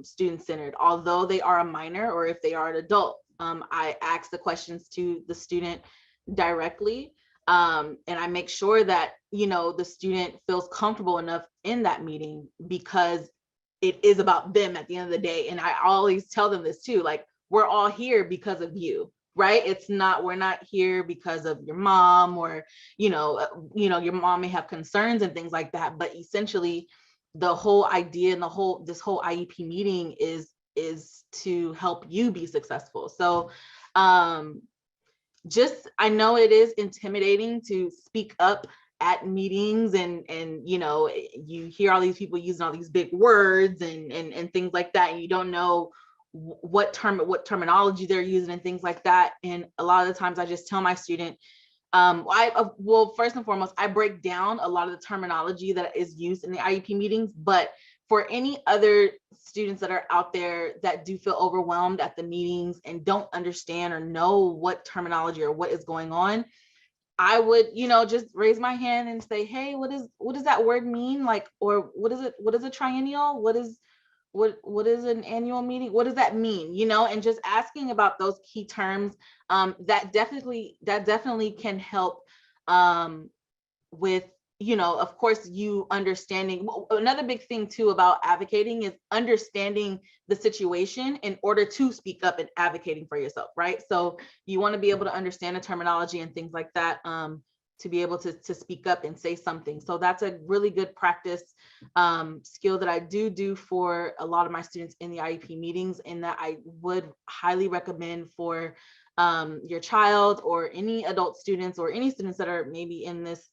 Speaker 4: student-centered, although they are a minor or if they are an adult. I ask the questions to the student directly, and I make sure that, you know, the student feels comfortable enough in that meeting, because it is about them at the end of the day. And I always tell them this too, like, we're all here because of you, right? We're not here because of your mom, or, you know, your mom may have concerns and things like that. But essentially the whole idea and this whole IEP meeting is to help you be successful. So, I know it is intimidating to speak up at meetings, and you know, you hear all these people using all these big words and things like that, and you don't know what terminology they're using and things like that. And a lot of the times I just tell my student, well, first and foremost, I break down a lot of the terminology that is used in the IEP meetings. But for any other students that are out there that do feel overwhelmed at the meetings and don't understand or know what terminology or what is going on, I would, you know, just raise my hand and say, hey, what does that word mean? Like, or what is a triennial? What is an annual meeting? What does that mean? You know, and just asking about those key terms, that definitely can help with, you know, of course, you understanding. Another big thing too about advocating is understanding the situation in order to speak up and advocating for yourself, right? So you want to be able to understand the terminology and things like that, to be able to speak up and say something. So that's a really good practice skill that I do for a lot of my students in the IEP meetings, and that I would highly recommend for your child or any adult students or any students that are maybe in this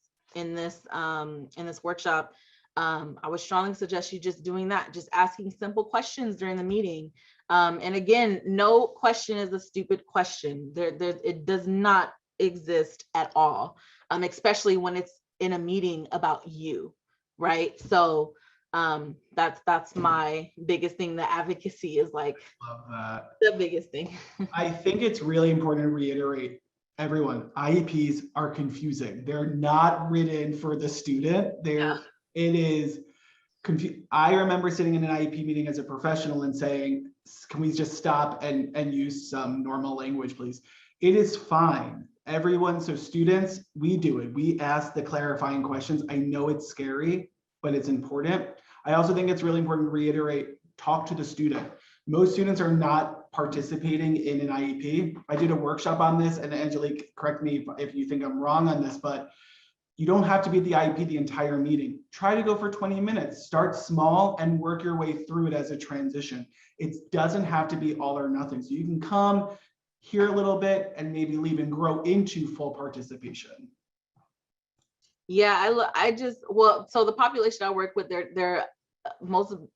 Speaker 4: workshop. I would strongly suggest you just doing that, just asking simple questions during the meeting. And again, no question is a stupid question. It does not exist at all, especially when it's in a meeting about you, right? So That's my biggest thing. The advocacy is like
Speaker 3: Love that.
Speaker 4: the biggest thing.
Speaker 3: I think it's really important to reiterate, everyone, IEPs are confusing. They're not written for the student. It is I remember sitting in an IEP meeting as a professional and saying, can we just stop and use some normal language, please? It is fine. Everyone, so students, we do it. We ask the clarifying questions. I know it's scary, but it's important. I also think it's really important to reiterate, talk to the student. Most students are not participating in an IEP. I did a workshop on this, and Angelique, correct me if you think I'm wrong on this, but you don't have to be at the IEP the entire meeting. Try to go for 20 minutes. Start small and work your way through it as a transition. It doesn't have to be all or nothing. So you can come, hear a little bit, and maybe leave and grow into full participation.
Speaker 4: Yeah, so the population I work with, they're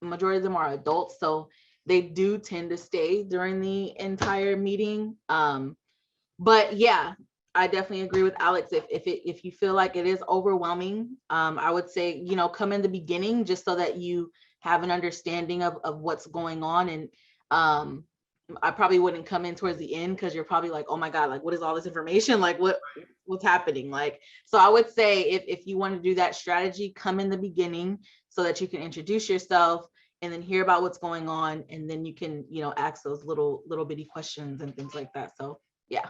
Speaker 4: majority of them are adults, so they do tend to stay during the entire meeting. But yeah, I definitely agree with Alex. If you feel like it is overwhelming, I would say, come in the beginning just so that you have an understanding of what's going on. And I probably wouldn't come in towards the end because you're probably like, oh my God, like what is all this information? Like what's happening? Like, so I would say if you want to do that strategy, come in the beginning so that you can introduce yourself and then hear about what's going on. And then you can, ask those little bitty questions and things like that. So yeah.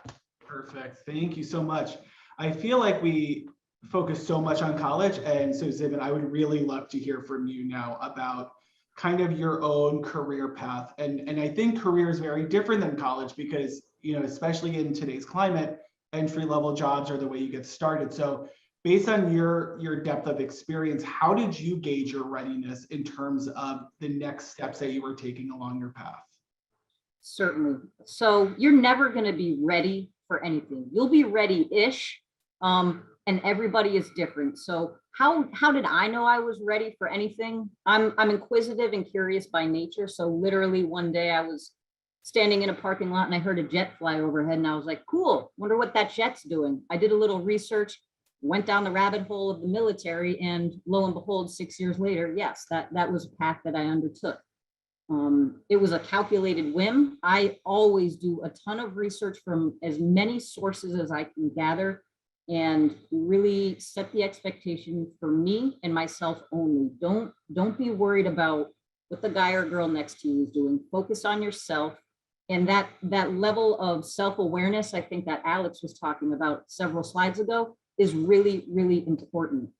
Speaker 3: Perfect. Thank you so much. I feel like we focus so much on college. And so Zibin, I would really love to hear from you now about kind of your own career path. And I think career is very different than college because, especially in today's climate, entry-level jobs are the way you get started. So based on your depth of experience, how did you gauge your readiness in terms of the next steps that you were taking along your path?
Speaker 5: Certainly. So you're never going to be ready for anything. You'll be ready-ish, and everybody is different. So how did I know I was ready for anything? I'm inquisitive and curious by nature. So literally one day I was standing in a parking lot and I heard a jet fly overhead and I was like, cool, wonder what that jet's doing. I did a little research, went down the rabbit hole of the military, and lo and behold, 6 years later, yes, that was a path that I undertook. It was a calculated whim. I always do a ton of research from as many sources as I can gather and really set the expectation for me and myself only. Don't be worried about what the guy or girl next to you is doing. Focus on yourself. And that level of self-awareness, I think that Alex was talking about several slides ago, is really, really important.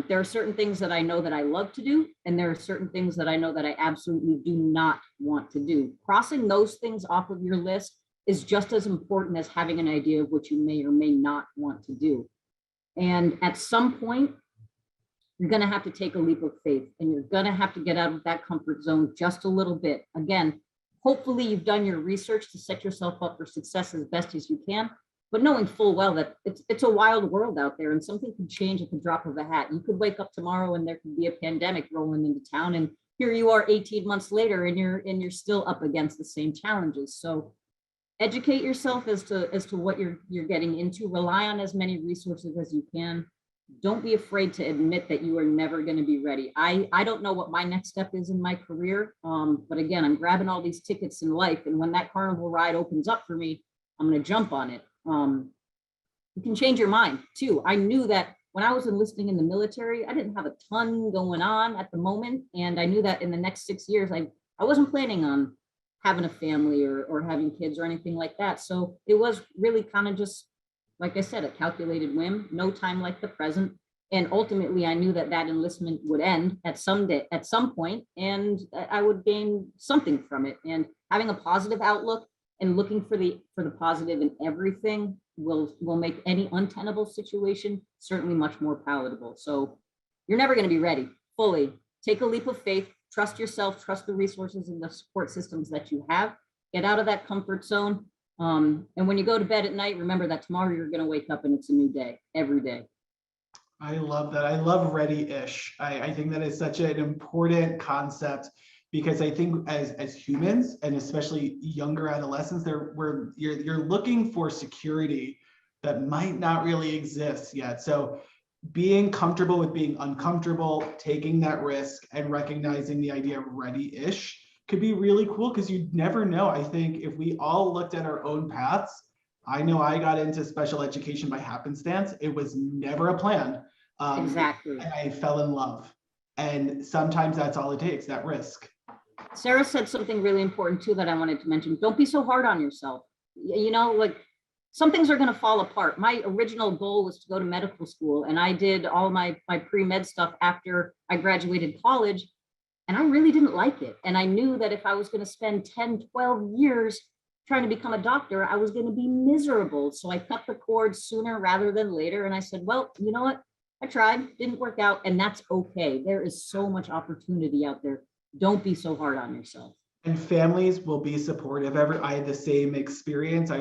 Speaker 5: There are certain things that I know that I love to do, and there are certain things that I know that I absolutely do not want to do. Crossing those things off of your list is just as important as having an idea of what you may or may not want to do. And at some point, you're going to have to take a leap of faith, and you're going to have to get out of that comfort zone just a little bit. Again, hopefully you've done your research to set yourself up for success as best as you can. But knowing full well that it's a wild world out there and something could change at the drop of a hat. You could wake up tomorrow and there could be a pandemic rolling into town, and here you are 18 months later and you're still up against the same challenges. So educate yourself as to what you're getting into. Rely on as many resources as you can. Don't be afraid to admit that you are never going to be ready. I don't know what my next step is in my career, but again, I'm grabbing all these tickets in life, and when that carnival ride opens up for me, I'm going to jump on it. You can change your mind too. I knew that when I was enlisting in the military, I didn't have a ton going on at the moment. And I knew that in the next 6 years, I wasn't planning on having a family or having kids or anything like that. So it was really kind of just, like I said, a calculated whim, no time like the present. And ultimately I knew that enlistment would end at some point, and I would gain something from it. And having a positive outlook and looking for the positive in everything will make any untenable situation certainly much more palatable. So you're never going to be ready fully. Take a leap of faith, trust yourself, trust the resources and the support systems that you have. Get out of that comfort zone. And when you go to bed at night, remember that tomorrow you're going to wake up and it's a new day, every day.
Speaker 3: I love that. I love ready-ish. I think that is such an important concept, because I think as humans, and especially younger adolescents, you're looking for security that might not really exist yet. So being comfortable with being uncomfortable, taking that risk and recognizing the idea of ready-ish could be really cool because you never know. I think if we all looked at our own paths, I know I got into special education by happenstance. It was never a plan.
Speaker 5: Exactly.
Speaker 3: And I fell in love. And sometimes that's all it takes, that risk.
Speaker 5: Sarah said something really important too that I wanted to mention. Don't be so hard on yourself. You know, like some things are going to fall apart. My original goal was to go to medical school, and I did all my pre-med stuff after I graduated college, and I really didn't like it. And I knew that if I was going to spend 10, 12 years trying to become a doctor, I was going to be miserable. So I cut the cord sooner rather than later. And I said, well, you know what? I tried, didn't work out, and that's okay. There is so much opportunity out there. Don't be so hard on yourself.
Speaker 3: And families will be supportive. I had the same experience. I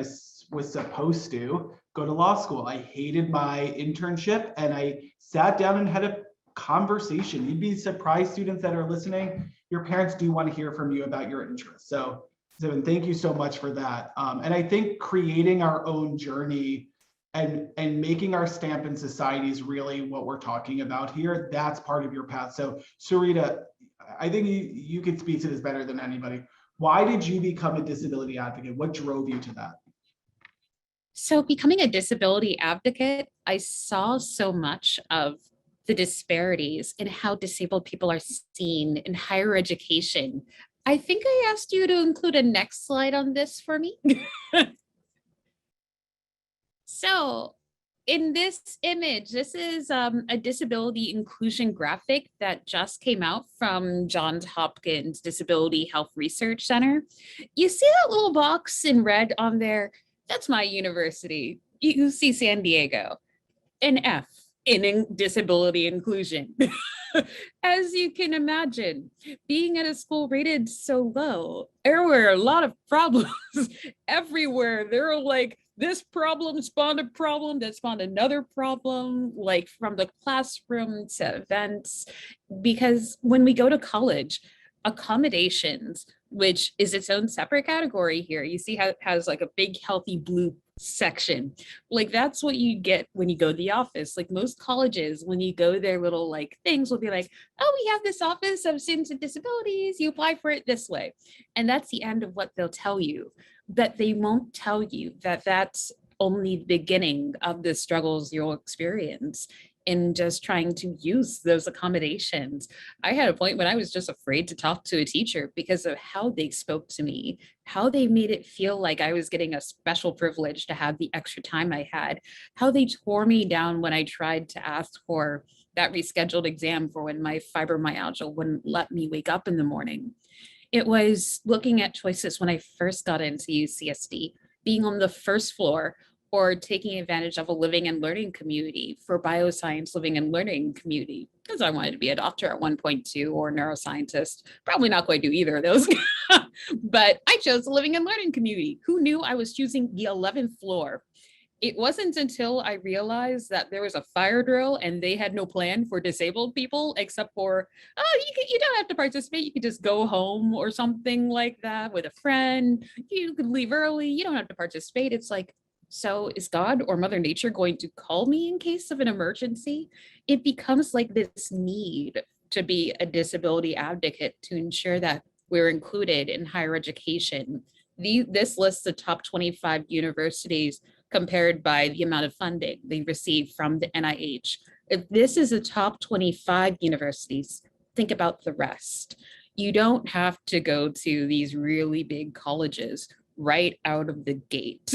Speaker 3: was supposed to go to law school. I hated my internship, and I sat down and had a conversation. You'd be surprised, students that are listening, your parents do want to hear from you about your interests. So Zivin, thank you so much for that. And I think creating our own journey and making our stamp in society is really what we're talking about here. That's part of your path. So Sarita, I think you could speak to this better than anybody. Why did you become a disability advocate? What drove you to that?
Speaker 7: So becoming a disability advocate, I saw so much of the disparities in how disabled people are seen in higher education. I think I asked you to include a next slide on this for me. So in this image, this is a disability inclusion graphic that just came out from Johns Hopkins Disability Health Research Center. You see that little box in red on there? That's my university, UC San Diego. An F in disability inclusion. As you can imagine, being at a school rated so low, there were a lot of problems everywhere. There were like, this problem spawned a problem that spawned another problem, like from the classroom to events. Because when we go to college, accommodations, which is its own separate category here, you see how it has like a big healthy blue section. Like that's what you get when you go to the office. Like most colleges, when you go, their little like things will be like, oh, we have this office of students with disabilities, you apply for it this way. And that's the end of what they'll tell you. But they won't tell you that that's only the beginning of the struggles you'll experience in just trying to use those accommodations. I had a point when I was just afraid to talk to a teacher because of how they spoke to me, how they made it feel like I was getting a special privilege to have the extra time I had, how they tore me down when I tried to ask for that rescheduled exam for when my fibromyalgia wouldn't let me wake up in the morning. It was looking at choices when I first got into UCSD, being on the first floor or taking advantage of a living and learning community for bioscience living and learning community, because I wanted to be a doctor at 1.2 or a neuroscientist. Probably not going to do either of those, but I chose the living and learning community. Who knew I was choosing the 11th floor? It wasn't until I realized that there was a fire drill and they had no plan for disabled people except for, oh, you don't have to participate. You could just go home or something like that with a friend. You could leave early. You don't have to participate. It's like, so is God or Mother Nature going to call me in case of an emergency? It becomes like this need to be a disability advocate to ensure that we're included in higher education. This lists the top 25 universities compared by the amount of funding they receive from the NIH. If this is the top 25 universities, think about the rest. You don't have to go to these really big colleges right out of the gate.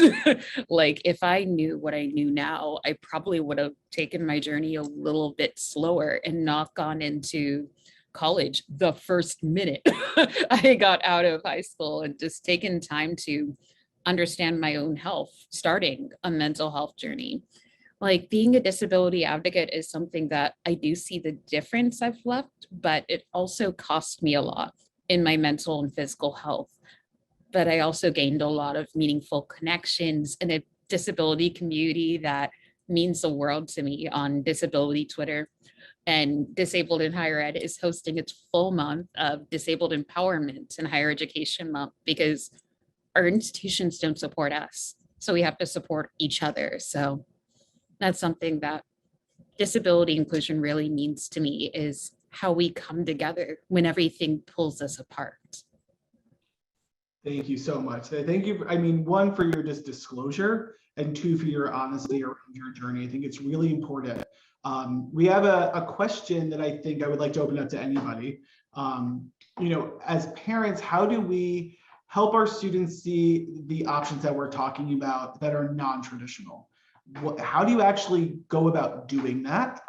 Speaker 7: Like if I knew what I knew now, I probably would have taken my journey a little bit slower and not gone into college the first minute I got out of high school and just taken time to understand my own health, starting a mental health journey. Like being a disability advocate is something that I do see the difference I've left, but it also cost me a lot in my mental and physical health. But I also gained a lot of meaningful connections in a disability community that means the world to me on disability Twitter. And Disabled in Higher Ed is hosting its full month of Disabled Empowerment in Higher Education Month because our institutions don't support us. So we have to support each other. So that's something that disability inclusion really means to me is how we come together when everything pulls us apart.
Speaker 3: Thank you so much. Thank you. I mean, one, for your just disclosure, and two, for your honesty around your journey. I think it's really important. We have a question that I think I would like to open up to anybody. As parents, how do we help our students see the options that we're talking about that are non-traditional? How do you actually go about doing that?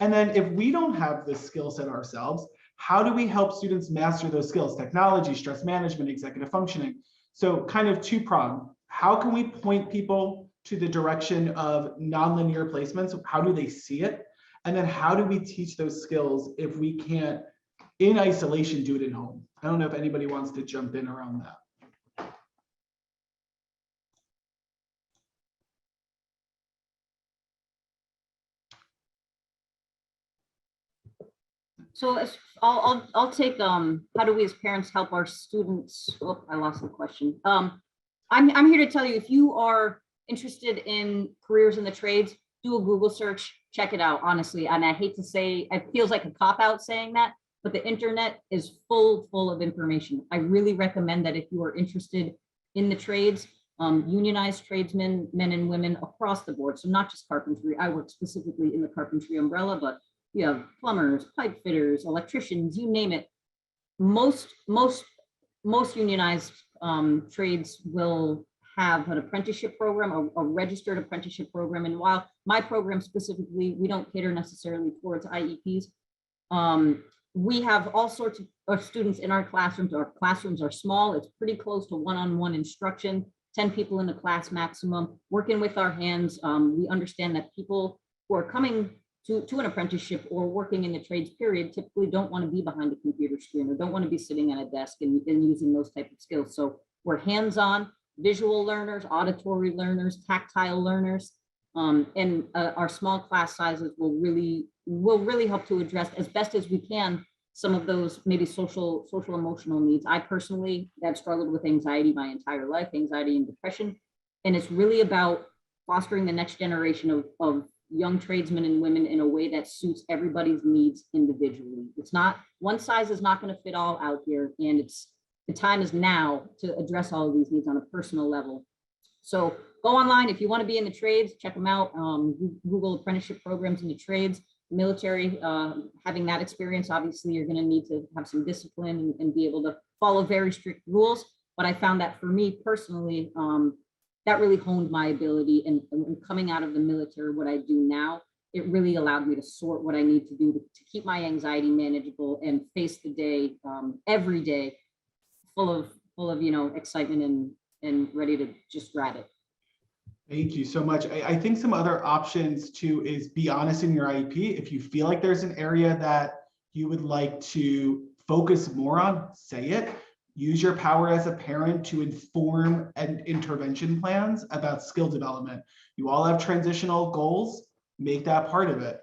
Speaker 3: And then if we don't have the skill set ourselves, how do we help students master those skills? Technology, stress management, executive functioning. So kind of two-pronged. How can we point people to the direction of nonlinear placements? How do they see it? And then how do we teach those skills if we can't, in isolation, do it at home? I don't know if anybody wants to jump in around that.
Speaker 5: So I'll take how do we as parents help our students? Oh, I lost the question. I'm here to tell you, if you are interested in careers in the trades, do a Google search, check it out, honestly. And I hate to say, it feels like a cop-out saying that, but the internet is full of information. I really recommend that if you are interested in the trades, unionized tradesmen, men and women across the board. So not just carpentry. I work specifically in the carpentry umbrella, but you have plumbers, pipe fitters, electricians, you name it. Most unionized trades will have an apprenticeship program, a registered apprenticeship program. And while my program specifically, we don't cater necessarily towards IEPs, we have all sorts of students in our classrooms. Our classrooms are small. It's pretty close to one-on-one instruction, 10 people in the class maximum, working with our hands. We understand that people who are coming to an apprenticeship or working in the trades period typically don't want to be behind a computer screen or don't want to be sitting at a desk and using those type of skills. So we're hands-on, visual learners, auditory learners, tactile learners, and our small class sizes will really help to address as best as we can some of those maybe social emotional needs. I personally have struggled with anxiety my entire life, anxiety and depression, and it's really about fostering the next generation of young tradesmen and women in a way that suits everybody's needs individually. It's not, one size is not going to fit all out here, and the time is now to address all of these needs on a personal level. So go online if you want to be in the trades, check them out. Google apprenticeship programs in the trades, military, having that experience, obviously you're going to need to have some discipline and be able to follow very strict rules. But I found that for me personally, that really honed my ability, and coming out of the military, what I do now, it really allowed me to sort what I need to do to keep my anxiety manageable and face the day, every day, full of excitement and ready to just grab it.
Speaker 3: Thank you so much. I think some other options too is be honest in your IEP. If you feel like there's an area that you would like to focus more on, say it. Use your power as a parent to inform and intervention plans about skill development. You all have transitional goals, make that part of it.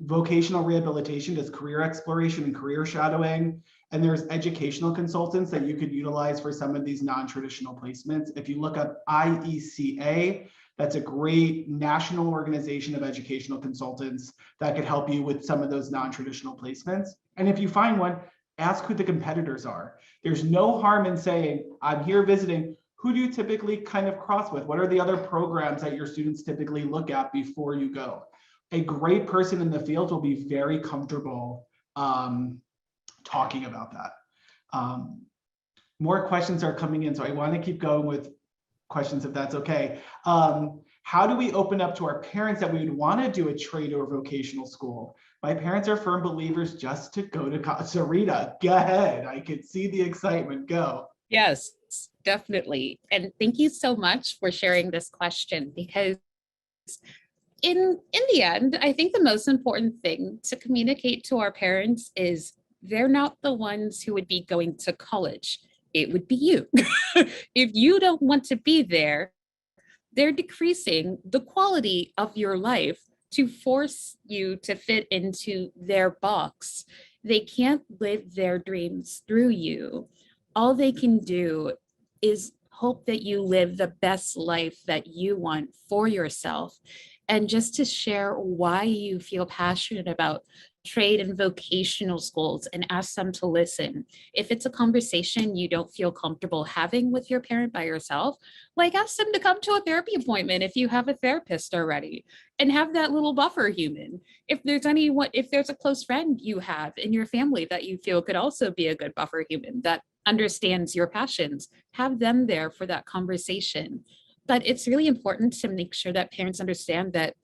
Speaker 3: Vocational rehabilitation does career exploration and career shadowing. And there's educational consultants that you could utilize for some of these non-traditional placements. If you look up IECA, that's a great national organization of educational consultants that could help you with some of those non-traditional placements. And if you find one, ask who the competitors are. There's no harm in saying, I'm here visiting. Who do you typically kind of cross with? What are the other programs that your students typically look at before you go? A great person in the field will be very comfortable talking about that. More questions are coming in, so I want to keep going with questions if that's okay. How do we open up to our parents that we would want to do a trade or vocational school? My parents are firm believers just to go to college. Sarita, go ahead. I can see the excitement. Go.
Speaker 7: Yes, definitely. And thank you so much for sharing this question, because in the end, I think the most important thing to communicate to our parents is they're not the ones who would be going to college. It would be you. If you don't want to be there, they're decreasing the quality of your life to force you to fit into their box. They can't live their dreams through you. All they can do is hope that you live the best life that you want for yourself. and just to share why you feel passionate about trade and vocational schools and ask them to listen. If it's a conversation you don't feel comfortable having with your parent by yourself, like ask them to come to a therapy appointment if you have a therapist already, and have that little buffer human. If there's a close friend you have in your family that you feel could also be a good buffer human that understands your passions, have them there for that conversation. But it's really important to make sure that parents understand that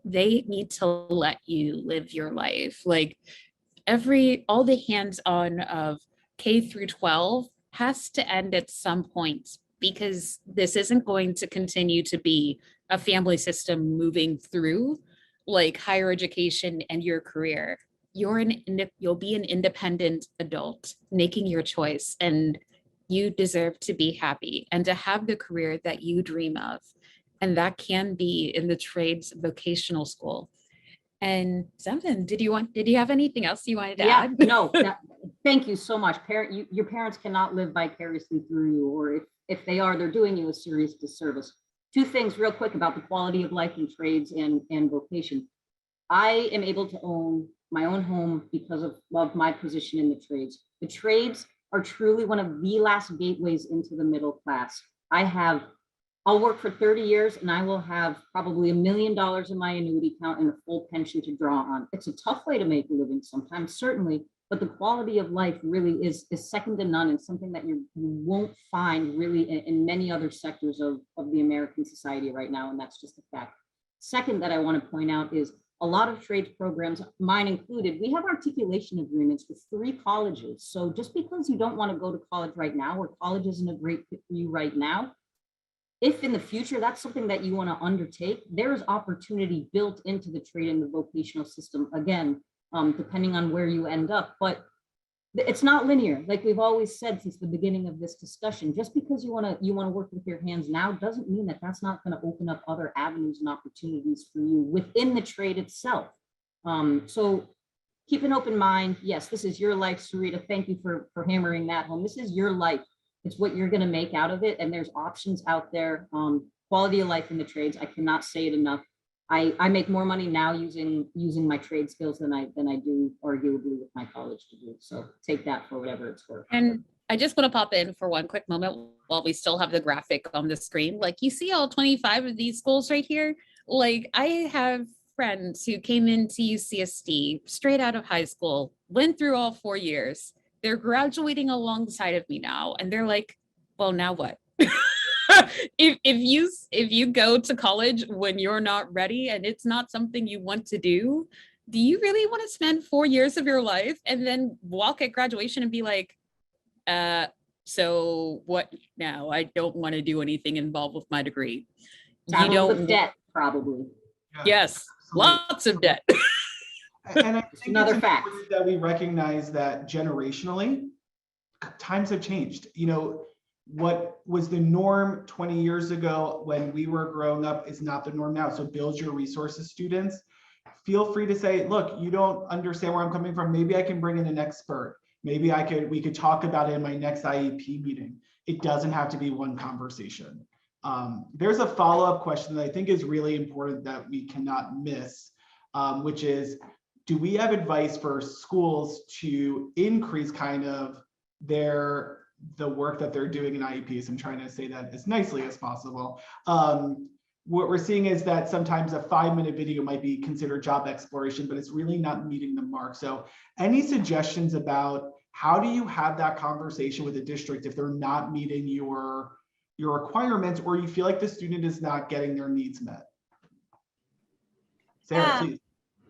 Speaker 7: they need to let you live your life. Like all the hands-on of K through 12 has to end at some point, because this isn't going to continue to be a family system moving through like higher education and your career. You'll be an independent adult making your choice, and you deserve to be happy and to have the career that you dream of. And that can be in the trades vocational school. And Zevin, did you have anything else you wanted to
Speaker 5: Yeah,
Speaker 7: add?
Speaker 5: no, thank you so much. Your parents cannot live vicariously through you, or if they are, they're doing you a serious disservice. Two things real quick about the quality of life in trades and vocation. I am able to own my own home because of my position in the trades. The trades are truly one of the last gateways into the middle class. I'll work for 30 years and I will have probably $1 million in my annuity account and a full pension to draw on. It's a tough way to make a living sometimes, certainly, but the quality of life really is second to none, and something that you won't find really in many other sectors of the American society right now, and that's just a fact. Second that I want to point out is a lot of trades programs, mine included, we have articulation agreements with 3 colleges. So just because you don't want to go to college right now, or college isn't a great fit for you right now, if in the future that's something that you want to undertake, there is opportunity built into the trade and the vocational system, again, depending on where you end up. But it's not linear. Like we've always said since the beginning of this discussion, just because you want to work with your hands now doesn't mean that that's not going to open up other avenues and opportunities for you within the trade itself. So keep an open mind. Yes, this is your life, Sarita. Thank you for hammering that home. This is your life. It's what you're going to make out of it. And there's options out there. Quality of life in the trades. I cannot say it enough. I make more money now using my trade skills than I do arguably with my college degree. So take that for whatever it's worth.
Speaker 7: And I just want to pop in for one quick moment while we still have the graphic on the screen. Like you see all 25 of these schools right here. Like I have friends who came into UCSD straight out of high school, went through all 4 years. They're graduating alongside of me now, and they're like, well, now what? if you go to college when you're not ready and it's not something you want to do you really want to spend 4 years of your life and then walk at graduation and be like, so what now? I don't want to do anything involved with my degree.
Speaker 5: You don't with debt, probably.
Speaker 7: Yes, absolutely. Lots of debt.
Speaker 3: And I think
Speaker 5: another
Speaker 3: it's
Speaker 5: fact
Speaker 3: that we recognize that generationally, times have changed. You know, what was the norm 20 years ago when we were growing up is not the norm now. So build your resources, students. Feel free to say, look, you don't understand where I'm coming from. Maybe I can bring in an expert. Maybe we could talk about it in my next IEP meeting. It doesn't have to be one conversation. There's a follow-up question that I think is really important that we cannot miss, which is, do we have advice for schools to increase kind of the work that they're doing in IEPs? I'm trying to say that as nicely as possible. What we're seeing is that sometimes a 5-minute video might be considered job exploration, but it's really not meeting the mark. So any suggestions about how do you have that conversation with a district if they're not meeting your requirements, or you feel like the student is not getting their needs met? Sarah, please.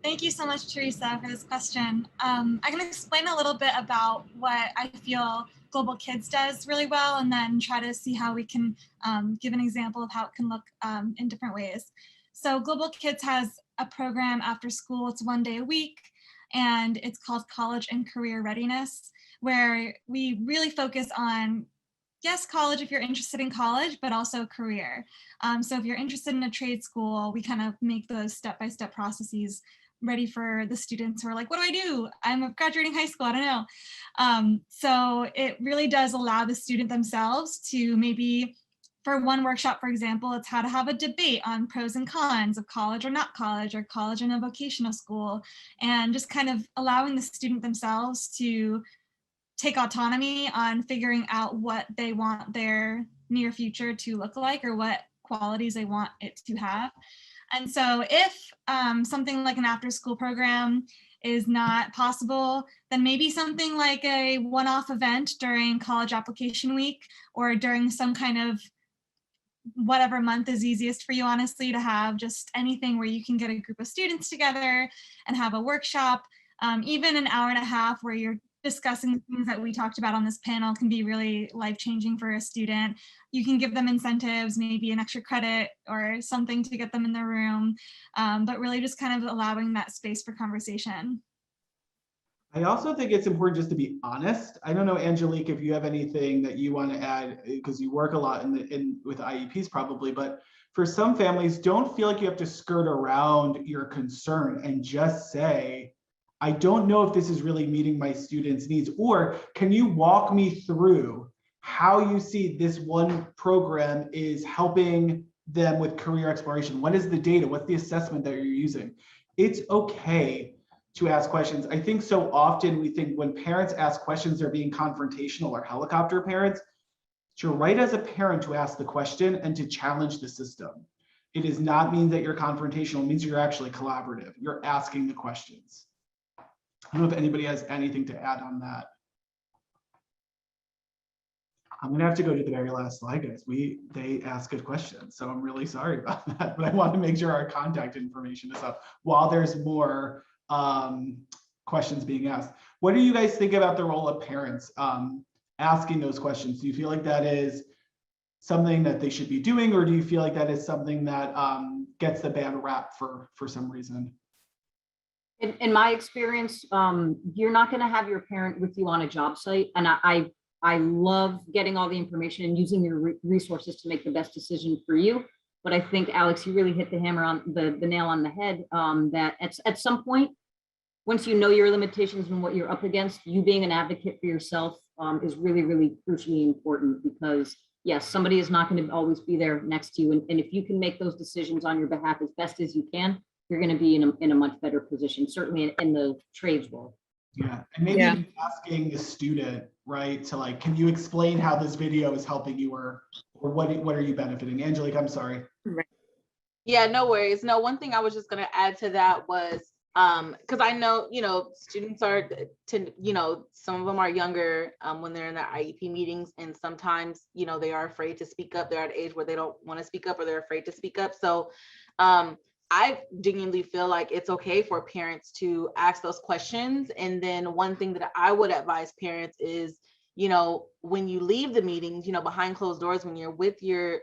Speaker 6: Thank you so much, Teresa, for this question. I can explain a little bit about what I feel Global Kids does really well, and then try to see how we can give an example of how it can look in different ways. So Global Kids has a program after school. It's 1 day a week, and it's called College and Career Readiness, where we really focus on, yes, college if you're interested in college, but also career. So if you're interested in a trade school, we kind of make those step-by-step processes ready for the students who are like, what do I do? I'm graduating high school, I don't know. So it really does allow the student themselves to maybe for one workshop, for example, it's how to have a debate on pros and cons of college or not college, or college and a vocational school, and just kind of allowing the student themselves to take autonomy on figuring out what they want their near future to look like, or what qualities they want it to have. And so if something like an after-school program is not possible, then maybe something like a one-off event during college application week, or during some kind of whatever month is easiest for you, honestly, to have just anything where you can get a group of students together and have a workshop. Even an hour and a half where you're discussing the things that we talked about on this panel can be really life-changing for a student. You can give them incentives, maybe an extra credit or something to get them in the room, but really just kind of allowing that space for conversation.
Speaker 3: I also think it's important just to be honest. I don't know, Angelique, if you have anything that you want to add, because you work a lot with IEPs probably, but for some families, don't feel like you have to skirt around your concern and just say, I don't know if this is really meeting my students' needs, or can you walk me through how you see this one program is helping them with career exploration? What is the data? What's the assessment that you're using? It's okay to ask questions. I think so often we think when parents ask questions, they're being confrontational or helicopter parents. It's your right as a parent to ask the question and to challenge the system. It does not mean that you're confrontational. It means you're actually collaborative. You're asking the questions. I don't know if anybody has anything to add on that. I'm gonna have to go to the very last slide, guys. They ask good questions, so I'm really sorry about that, but I want to make sure our contact information is up while there's more questions being asked. What do you guys think about the role of parents asking those questions? Do you feel like that is something that they should be doing, or do you feel like that is something that gets the bad rap for some reason?
Speaker 5: In my experience, you're not going to have your parent with you on a job site, and I love getting all the information and using your resources to make the best decision for you. But I think, Alex, you really hit the hammer on the nail on the head, that at some point, once you know your limitations and what you're up against, you being an advocate for yourself is really, really crucially important, because yes, somebody is not going to always be there next to you. And if you can make those decisions on your behalf as best as you can, you're going to be in a much better position, certainly in the trades world.
Speaker 3: Yeah, and maybe asking the student, right, to like, can you explain how this video is helping you, or what are you benefiting? Angelique, I'm sorry.
Speaker 4: Yeah, no worries. No, one thing I was just going to add to that was, because I know, students are, some of them are younger when they're in their IEP meetings, and sometimes, they are afraid to speak up. They're at an age where they don't want to speak up, or they're afraid to speak up. So I genuinely feel like it's okay for parents to ask those questions. And then one thing that I would advise parents is, when you leave the meetings, behind closed doors, when you're with your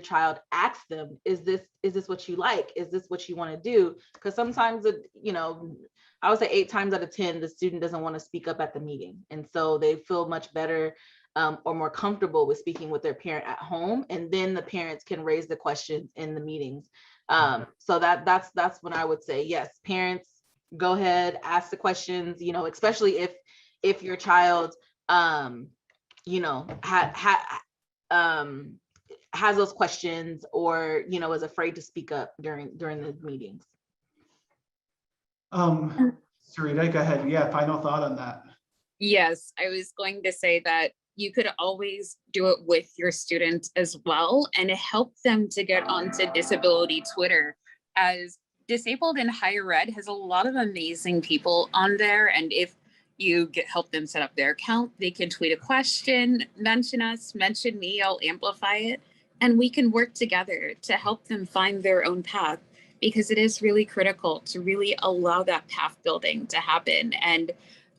Speaker 4: child, ask them, is this what you like? Is this what you want to do? Because sometimes, I would say 8 times out of 10, the student doesn't want to speak up at the meeting. And so they feel much better or more comfortable with speaking with their parent at home. And then the parents can raise the questions in the meetings. So that's when I would say, yes, parents, go ahead, ask the questions, especially if your child has those questions, or is afraid to speak up during the meetings.
Speaker 3: Sarita, go ahead. Yeah, final thought on that.
Speaker 7: Yes, I was going to say that you could always do it with your students as well, and help them to get onto disability Twitter, as Disabled in Higher Ed has a lot of amazing people on there. And if you help them set up their account, they can tweet a question, mention us, mention me, I'll amplify it. And we can work together to help them find their own path, because it is really critical to really allow that path building to happen. And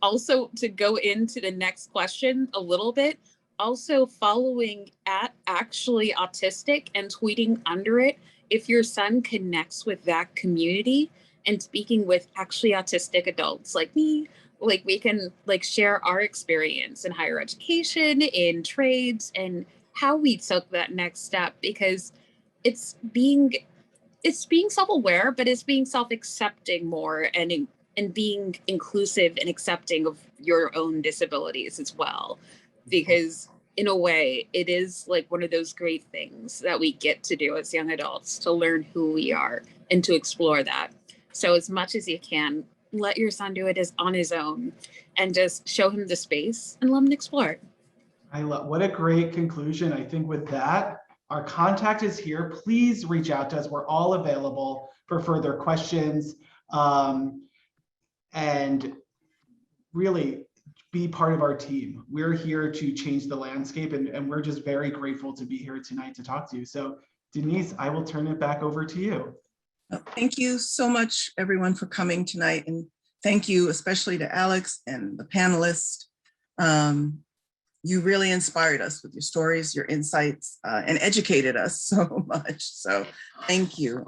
Speaker 7: also, to go into the next question a little bit, also following at Actually Autistic and tweeting under it if your son connects with that community, and speaking with actually autistic adults like me, like we can share our experience in higher education, in trades, and how we took that next step, because it's being self-aware, but it's being self-accepting more, and being inclusive and accepting of your own disabilities as well. Because in a way, it is like one of those great things that we get to do as young adults, to learn who we are and to explore that. So as much as you can, let your son do it as on his own and just show him the space and let him explore it.
Speaker 3: I love, what a great conclusion. I think with that, our contact is here. Please reach out to us. We're all available for further questions. And really be part of our team. We're here to change the landscape, and we're just very grateful to be here tonight to talk to you. So Denise, I will turn it back over to you.
Speaker 1: Thank you so much, everyone, for coming tonight. And thank you especially to Alex and the panelists. You really inspired us with your stories, your insights, and educated us so much. So thank you.